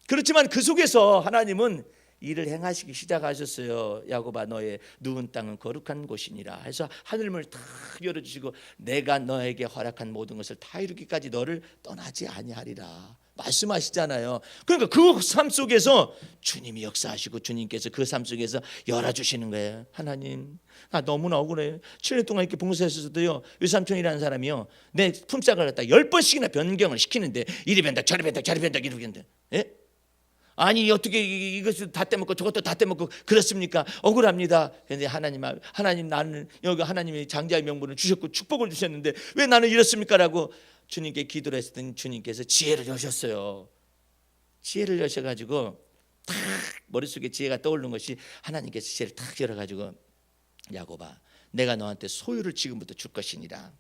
그렇지만 그 속에서 하나님은 일을 행하시기 시작하셨어요. 야곱아 너의 누운 땅은 거룩한 곳이니라 해서 하늘문을 다 열어주시고 내가 너에게 허락한 모든 것을 다 이루기까지 너를 떠나지 아니하리라 말씀하시잖아요. 그러니까 그 삶 속에서 주님이 역사하시고 주님께서 그 삶 속에서 열어주시는 거예요. 하나님 나 너무나 억울해. 7년 동안 이렇게 봉사했어도요 유삼촌이라는 사람이요 내 품삯을 갖다 10번씩이나 변경을 시키는데 이리 변덕 저리 변덕 저리 변덕 이리 변덕. 예? 아니 어떻게 이것을 다 떼먹고 저것도 다 떼먹고 그렇습니까? 억울합니다. 그런데 하나님 나는 여기 하나님이 장자의 명분을 주셨고 축복을 주셨는데 왜 나는 이렇습니까라고 주님께 기도를 했더니 주님께서 지혜를 여셨어요. 지혜를 여셔가지고 탁 머릿속에 지혜가 떠오르는 것이 하나님께서 지혜를 탁 열어가지고 야곱아 내가 너한테 소유를 지금부터 줄 것이니라.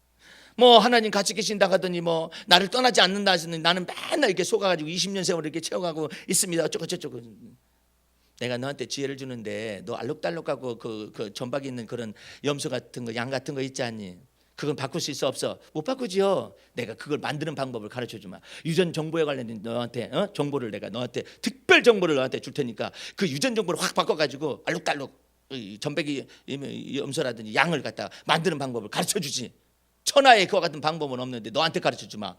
뭐 하나님 같이 계신다 하더니 뭐 나를 떠나지 않는다 하더니 나는 맨날 이렇게 속아가지고 20년 세월을 이렇게 채워가고 있습니다. 어쩌고 저쩌고. 내가 너한테 지혜를 주는데 너 알록달록하고 그 전박이 있는 그런 염소 같은 거 양 같은 거 있지 않니? 그건 바꿀 수 있어 없어? 못 바꾸지요. 내가 그걸 만드는 방법을 가르쳐 주마. 유전 정보에 관련된 너한테 정보를 내가 너한테 특별 정보를 너한테 줄 테니까 그 유전 정보를 확 바꿔가지고 알록달록 전백이 염소라든지 양을 갖다가 만드는 방법을 가르쳐 주지. 천하에 그와 같은 방법은 없는데 너한테 가르쳐 주마.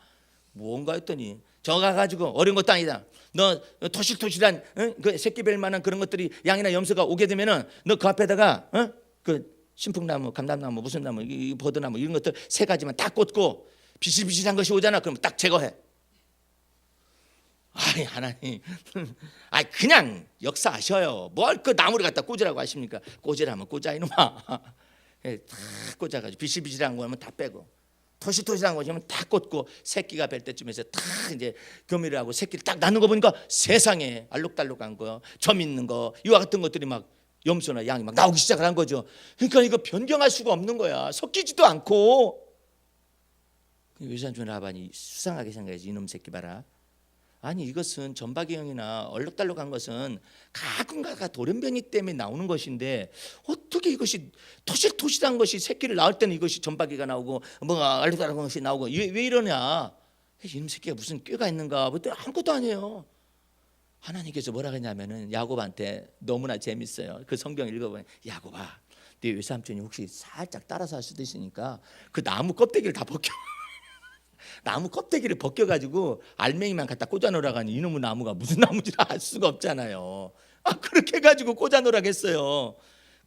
뭔가 했더니 저 가가지고 어려운 것도 아니다. 너 토실토실한 그 새끼 뵐 만한 그런 것들이 양이나 염소가 오게 되면은 너 그 앞에다가 그 신풍나무, 감람나무, 무슨 나무, 이 버드나무 이런 것들 세 가지만 딱 꽂고 비실비실한 것이 오잖아. 그럼 딱 제거해. 아니 하나님, 아니 그냥 역사하셔요. 뭘 그 나무를 갖다 꽂으라고 하십니까? 꽂으라면 꽂아 이놈아. 다 꽂아가지고 비실비실한 거면 다 빼고 토실토실한 거면 다 꽂고 새끼가 뵐 때쯤에서 다 이제 교미를 하고 새끼를 딱 낳는 거 보니까 세상에 알록달록한 거, 점 있는 거 이와 같은 것들이 막 염소나 양이 막 나오기 시작을 한 거죠. 그러니까 이거 변경할 수가 없는 거야. 섞이지도 않고. 유산준 라반이 수상하게 생각해야지. 이놈 새끼 봐라. 아니 이것은 전박이 형이나 얼룩달룩한 것은 가끔가다 돌연변이 때문에 나오는 것인데 어떻게 이것이 토실토실한 것이 새끼를 낳을 때는 이것이 전박이가 나오고 뭐가 얼룩달룩한 것이 나오고 왜 이러냐. 이놈 새끼가 무슨 꾀가 있는가. 아무것도 아니에요. 하나님께서 뭐라 그러냐면은 야곱한테 너무나 재밌어요. 그 성경 읽어보면 야곱아 네 외삼촌이 혹시 살짝 따라서 할 수도 있으니까 그 나무 껍데기를 다 벗겨. 나무 껍데기를 벗겨가지고 알맹이만 갖다 꽂아놓으라고 하니 이놈의 나무가 무슨 나무인지 알 수가 없잖아요. 그렇게 해가지고 꽂아놓으라겠어요.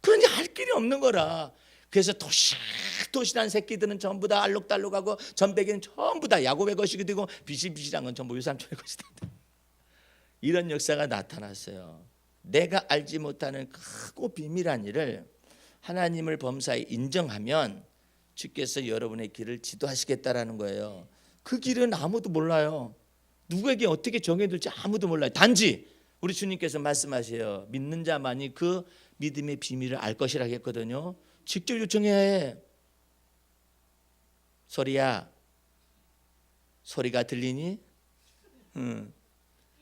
그런지 할 길이 없는 거라. 그래서 토실토실한 새끼들은 전부 다 알록달록하고 전배기는 전부 다 야곱의 것이게 되고 비실비실한 건 전부 외삼촌의 것이다. 이런 역사가 나타났어요. 내가 알지 못하는 크고 비밀한 일을 하나님을 범사에 인정하면 주께서 여러분의 길을 지도하시겠다라는 거예요. 그 길은 아무도 몰라요. 누구에게 어떻게 정해둘지 아무도 몰라요. 단지 우리 주님께서 말씀하세요. 믿는 자만이 그 믿음의 비밀을 알 것이라고 했거든요. 직접 요청해야 해. 소리야, 소리가 들리니?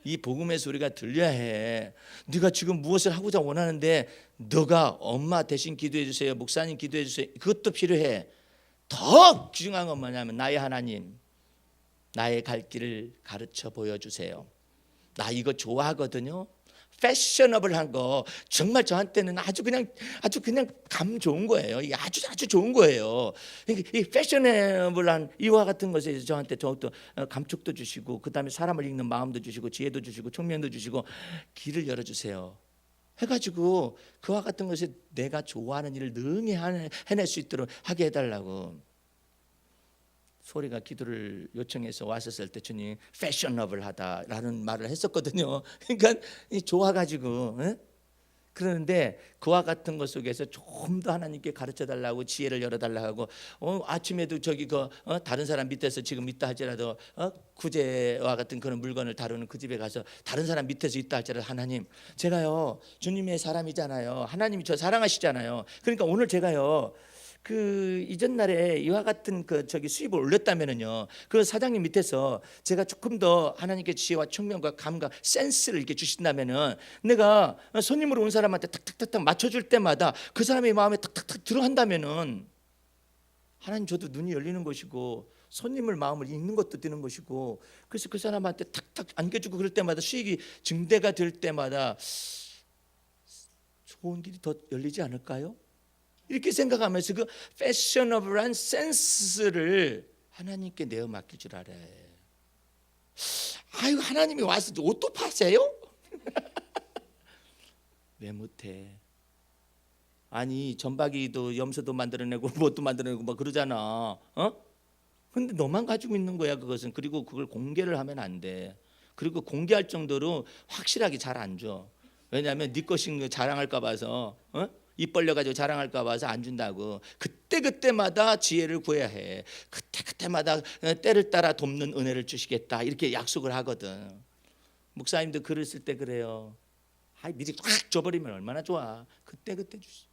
이 복음의 소리가 들려야 해. 네가 지금 무엇을 하고자 원하는데 너가 엄마 대신 기도해 주세요. 목사님 기도해 주세요. 그것도 필요해. 더 중요한 건 뭐냐면 나의 하나님, 나의 갈 길을 가르쳐 보여주세요. 나 이거 좋아하거든요. 패셔너블한 거 정말 저한테는 아주 그냥 감 좋은 거예요. 이게 아주 좋은 거예요. 이 패셔너블한 이와 같은 것에 저한테 저도 감촉도 주시고 그다음에 사람을 읽는 마음도 주시고 지혜도 주시고 총명도 주시고 길을 열어주세요. 해가지고 그와 같은 것에 내가 좋아하는 일을 능히 해낼 수 있도록 하게 해달라고. 소리가 기도를 요청해서 왔었을 때 주님 패셔너블하다라는 말을 했었거든요. 그러니까 좋아가지고 그러는데 그와 같은 것 속에서 좀 더 하나님께 가르쳐달라고 지혜를 열어달라고 하고 아침에도 저기 다른 사람 밑에서 지금 있다 할지라도 구제와 같은 그런 물건을 다루는 그 집에 가서 다른 사람 밑에서 있다 할지라도 하나님 제가요 주님의 사람이잖아요. 하나님이 저 사랑하시잖아요. 그러니까 오늘 제가요 그 이전 날에 이와 같은 저기 수입을 올렸다면은요, 그 사장님 밑에서 제가 조금 더 하나님께 지혜와 총명과 감각, 센스를 이렇게 주신다면은 내가 손님으로 온 사람한테 탁탁탁탁 맞춰줄 때마다 그 사람의 마음에 탁탁탁 들어간다면은 하나님 저도 눈이 열리는 것이고 손님을 마음을 읽는 것도 되는 것이고 그래서 그 사람한테 탁탁 안겨주고 그럴 때마다 수익이 증대가 될 때마다 좋은 길이 더 열리지 않을까요? 이렇게 생각하면서 그 패셔너블한 센스를 하나님께 내어 맡길 줄 알아요. 아유 하나님이 와서 옷도 파세요? 왜 못해? 아니 전박이도 염소도 만들어내고 뭣도 만들어내고 막 그러잖아. 근데 너만 가지고 있는 거야 그것은. 그리고 그걸 공개를 하면 안 돼. 그리고 공개할 정도로 확실하게 잘 안 줘. 왜냐하면 네 것인 거 자랑할까 봐서, 입 벌려가지고 자랑할까 봐서 안 준다고. 그때마다 지혜를 구해야 해. 그때마다 때를 따라 돕는 은혜를 주시겠다 이렇게 약속을 하거든. 목사님도 글을 쓸 때 그래요. 미리 확 줘버리면 얼마나 좋아. 그때 주시.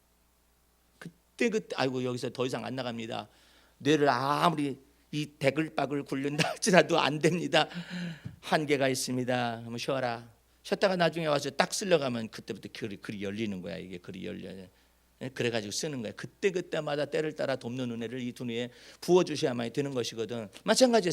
그때 아이고 여기서 더 이상 안 나갑니다. 뇌를 아무리 이 대글박을 굴린다 할지라도 안 됩니다. 한계가 있습니다. 한번 쉬어라. 쉬었다가 나중에 와서 딱 쓰려가면 그때부터 글이 열리는 거야. 이게 글이 열려요. 그래가지고 쓰는 거야. 그때마다 때를 따라 돕는 은혜를 이 두뇌에 부어주셔야만 되는 것이거든. 마찬가지야.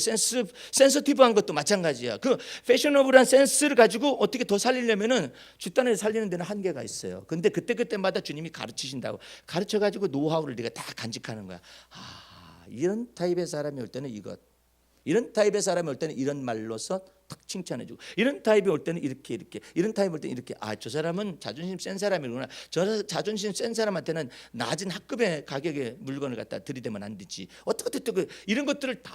센서티브한 것도 마찬가지야. 그 패셔너블한 센스를 가지고 어떻게 더 살리려면은 집단을 살리는 데는 한계가 있어요. 근데 그때마다 주님이 가르치신다고. 가르쳐가지고 노하우를 네가 다 간직하는 거야. 이런 타입의 사람이 올 때는 이것, 이런 타입의 사람이 올 때는 이런 말로서 탁 칭찬해주고, 이런 타입이 올 때는 이렇게, 이런 타입이 올 때는 이렇게. 저 사람은 자존심 센 사람이구나. 저 자존심 센 사람한테는 낮은 학급의 가격의 물건을 갖다 들이대면 안 되지. 어떻게 이런 것들을 다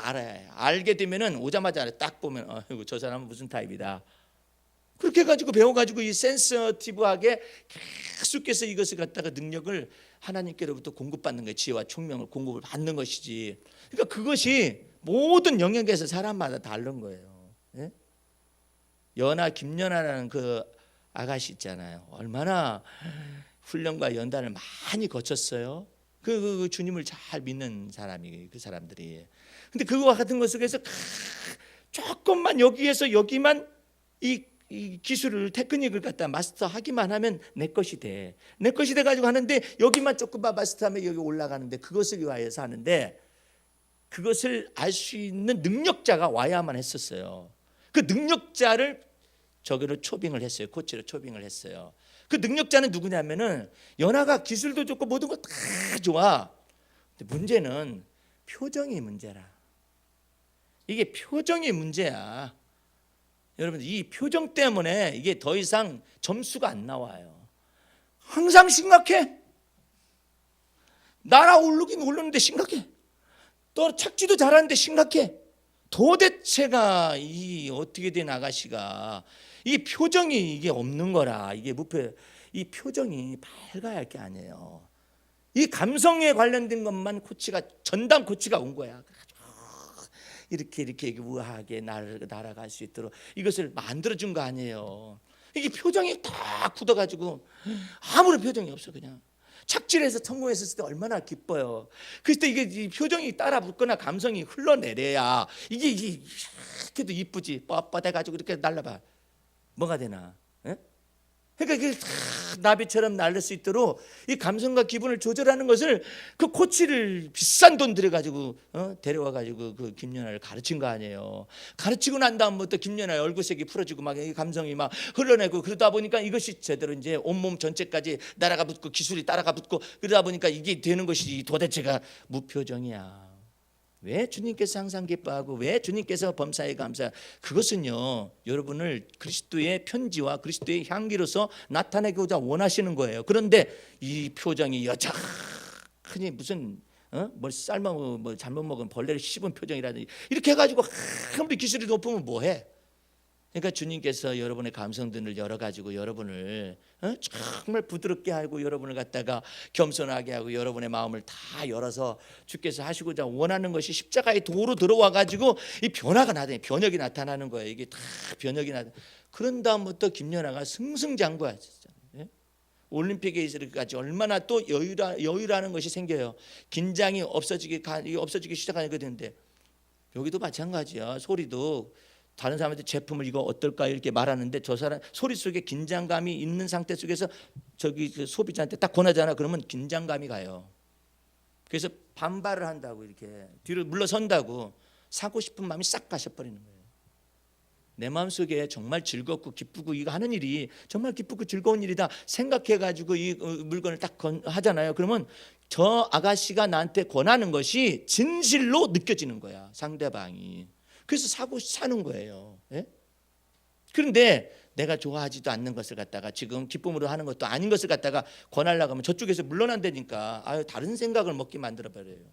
알아야 해. 알게 되면은 오자마자 딱 보면 저 사람은 무슨 타입이다. 그렇게 해가지고 배워가지고 이 센서티브하게 계속해서 이것을 갖다가 능력을 하나님께로부터 공급받는 거예요. 지혜와 총명을 공급을 받는 것이지. 그러니까 그것이 모든 영역에서 사람마다 다른 거예요. 예? 김연아라는 그 아가씨 있잖아요. 얼마나 훈련과 연단을 많이 거쳤어요. 그 주님을 잘 믿는 사람이, 그 사람들이. 근데 그거와 같은 것 속에서 조금만 여기에서 여기만 이 기술을, 테크닉을 갖다 마스터하기만 하면 내 것이 돼. 내 것이 돼가지고 하는데 여기만 조금만 마스터하면 여기 올라가는데, 그것을 위하여서 하는데, 그것을 알 수 있는 능력자가 와야만 했었어요. 그 능력자를 저기로 초빙을 했어요. 코치로 초빙을 했어요. 그 능력자는 누구냐면은 연하가 기술도 좋고 모든 거 다 좋아. 근데 문제는 표정이 문제라. 이게 표정이 문제야. 여러분, 이 표정 때문에 이게 더 이상 점수가 안 나와요. 항상 심각해. 날아오르긴 오르는데 심각해. 또 착지도 잘하는데 심각해. 도대체가 이 어떻게 된 아가씨가 이 표정이 이게 없는 거라. 이게 이 표정이 밝아야 할 게 아니에요. 이 감성에 관련된 것만 전담 코치가 온 거야. 이렇게 우아하게 날아갈 수 있도록 이것을 만들어준 거 아니에요. 이게 표정이 다 굳어가지고 아무런 표정이 없어. 그냥 착지해서 성공했을 때 얼마나 기뻐요. 그때 이게 표정이 따라 붙거나 감성이 흘러내려야 이게 이렇게도 이쁘지. 뻣뻣해가지고 이렇게 날라봐. 뭐가 되나? 에? 그러니까 이게 나비처럼 날릴 수 있도록 이 감성과 기분을 조절하는 것을 그 코치를 비싼 돈 들여가지고 데려와가지고 그 김연아를 가르친 거 아니에요. 가르치고 난 다음부터 김연아의 얼굴색이 풀어지고 막 이 감성이 막 흘러내고, 그러다 보니까 이것이 제대로 이제 온몸 전체까지 날아가 붙고 기술이 따라가 붙고, 그러다 보니까 이게 되는 것이 도대체가 무표정이야. 왜 주님께서 항상 기뻐하고 왜 주님께서 범사에 감사? 그것은요, 여러분을 그리스도의 편지와 그리스도의 향기로서 나타내고자 원하시는 거예요. 그런데 이 표정이 여전히 무슨 뭘 잘못 먹은 벌레를 씹은 표정이라든지 이렇게 해가지고 아무리 기술이 높으면 뭐해? 그러니까 주님께서 여러분의 감성들을 열어가지고 여러분을 정말 부드럽게 하고 여러분을 갖다가 겸손하게 하고 여러분의 마음을 다 열어서 주께서 하시고자 원하는 것이 십자가의 도로 들어와가지고 이 변혁이 나타나는 거예요. 이게 다 변혁이 그런 다음부터 김연아가 승승장구하셨잖아요. 올림픽에 있을까지 얼마나 또 여유라는 것이 생겨요. 긴장이 없어지기 시작하게 되는데, 여기도 마찬가지야. 소리도 다른 사람한테 제품을 이거 어떨까 이렇게 말하는데 저 사람 소리 속에 긴장감이 있는 상태 속에서 저기 그 소비자한테 딱 권하잖아. 그러면 긴장감이 가요. 그래서 반발을 한다고, 이렇게 뒤로 물러선다고, 사고 싶은 마음이 싹 가셔버리는 거예요. 내 마음속에 정말 즐겁고 기쁘고 이거 하는 일이 정말 기쁘고 즐거운 일이다 생각해가지고 이 물건을 딱 하잖아요. 그러면 저 아가씨가 나한테 권하는 것이 진실로 느껴지는 거야, 상대방이. 그래서 사는 거예요. 예? 그런데 내가 좋아하지도 않는 것을 갖다가 지금 기쁨으로 하는 것도 아닌 것을 갖다가 권하려고 하면 저쪽에서 물러난다니까 다른 생각을 먹게 만들어 버려요.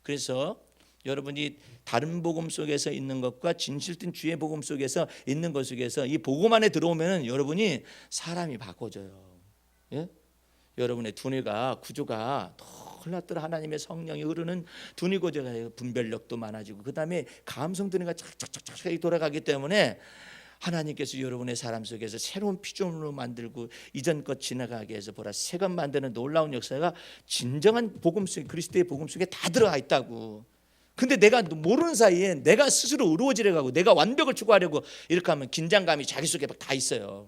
그래서 여러분이 다른 복음 속에서 있는 것과 진실된 주의 복음 속에서 있는 것 속에서 이 복음 안에 들어오면 여러분이 사람이 바꿔져요. 예? 여러분의 두뇌가 구조가 놀랍더라. 하나님의 성령이 흐르는 두뇌 구조가 분별력도 많아지고 그 다음에 감성 두뇌가 착착착착 돌아가기 때문에 하나님께서 여러분의 사람 속에서 새로운 피조물로 만들고 이전 것 지나가게 해서 보라 새것 만드는 놀라운 역사가 진정한 복음 속에 그리스도의 복음 속에 다 들어가 있다고. 근데 내가 모르는 사이에 내가 스스로 의로워지려 가고 내가 완벽을 추구하려고 이렇게 하면 긴장감이 자기 속에 막 다 있어요.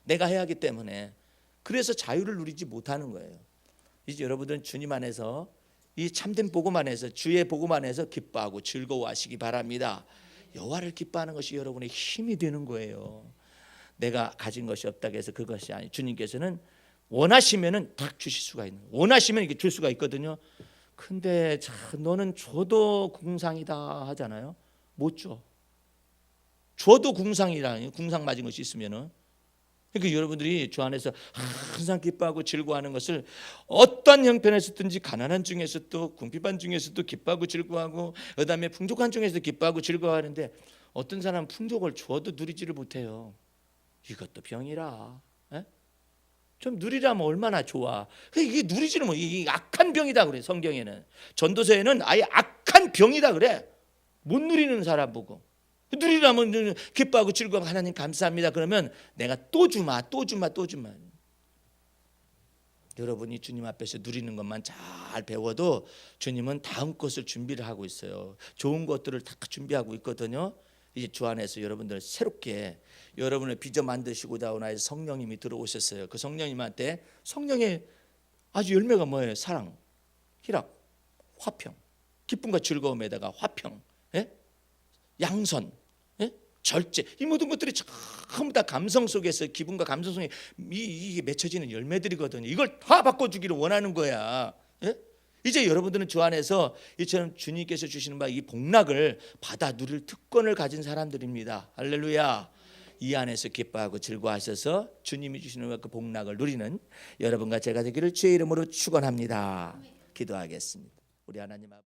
내가 해야 하기 때문에. 그래서 자유를 누리지 못하는 거예요. 이제 여러분들은 주님 안에서 이 참된 복음 안에서 주의 복음 안에서 기뻐하고 즐거워하시기 바랍니다. 여호와를 기뻐하는 것이 여러분의 힘이 되는 거예요. 내가 가진 것이 없다고 해서 그것이 아니. 주님께서는 원하시면은 딱 주실 수가 있는. 원하시면 이게 줄 수가 있거든요. 근데 너는 줘도 궁상이다 하잖아요. 못 줘. 줘도 궁상이라 궁상 맞은 것이 있으면은. 그러니까 여러분들이 주 안에서 항상 기뻐하고 즐거워하는 것을 어떤 형편에서든지 가난한 중에서도 궁핍한 중에서도 기뻐하고 즐거워하고 그다음에 풍족한 중에서도 기뻐하고 즐거워하는데 어떤 사람은 풍족을 줘도 누리지를 못해요. 이것도 병이라. 에? 좀 누리라면 얼마나 좋아. 이게 누리지는 뭐 이게 악한 병이다 그래. 성경에는 전도서에는 아예 악한 병이다 그래. 못 누리는 사람 보고. 누리라면 기뻐하고 즐거워하고 하나님 감사합니다. 그러면 내가 또 주마. 여러분이 주님 앞에서 누리는 것만 잘 배워도 주님은 다음 것을 준비를 하고 있어요. 좋은 것들을 다 준비하고 있거든요. 이제 주 안에서 여러분들 새롭게 여러분을 빚어 만드시고자 하는 성령님이 들어오셨어요. 그 성령님한테 성령의 아주 열매가 뭐예요? 사랑, 희락, 화평, 기쁨과 즐거움에다가 화평, 양선, 절제, 이 모든 것들이 전부 다 감성 속에서 기분과 감성 속에 이게 맺혀지는 열매들이거든요. 이걸 다 바꿔주기를 원하는 거야. 이제 여러분들은 주 안에서 이처럼 주님께서 주시는 바 이 복락을 받아 누릴 특권을 가진 사람들입니다. 할렐루야. 이 안에서 기뻐하고 즐거워하셔서 주님이 주시는 그 복락을 누리는 여러분과 제가 되기를 주의 이름으로 축원합니다. 기도하겠습니다. 우리 하나님 아버지.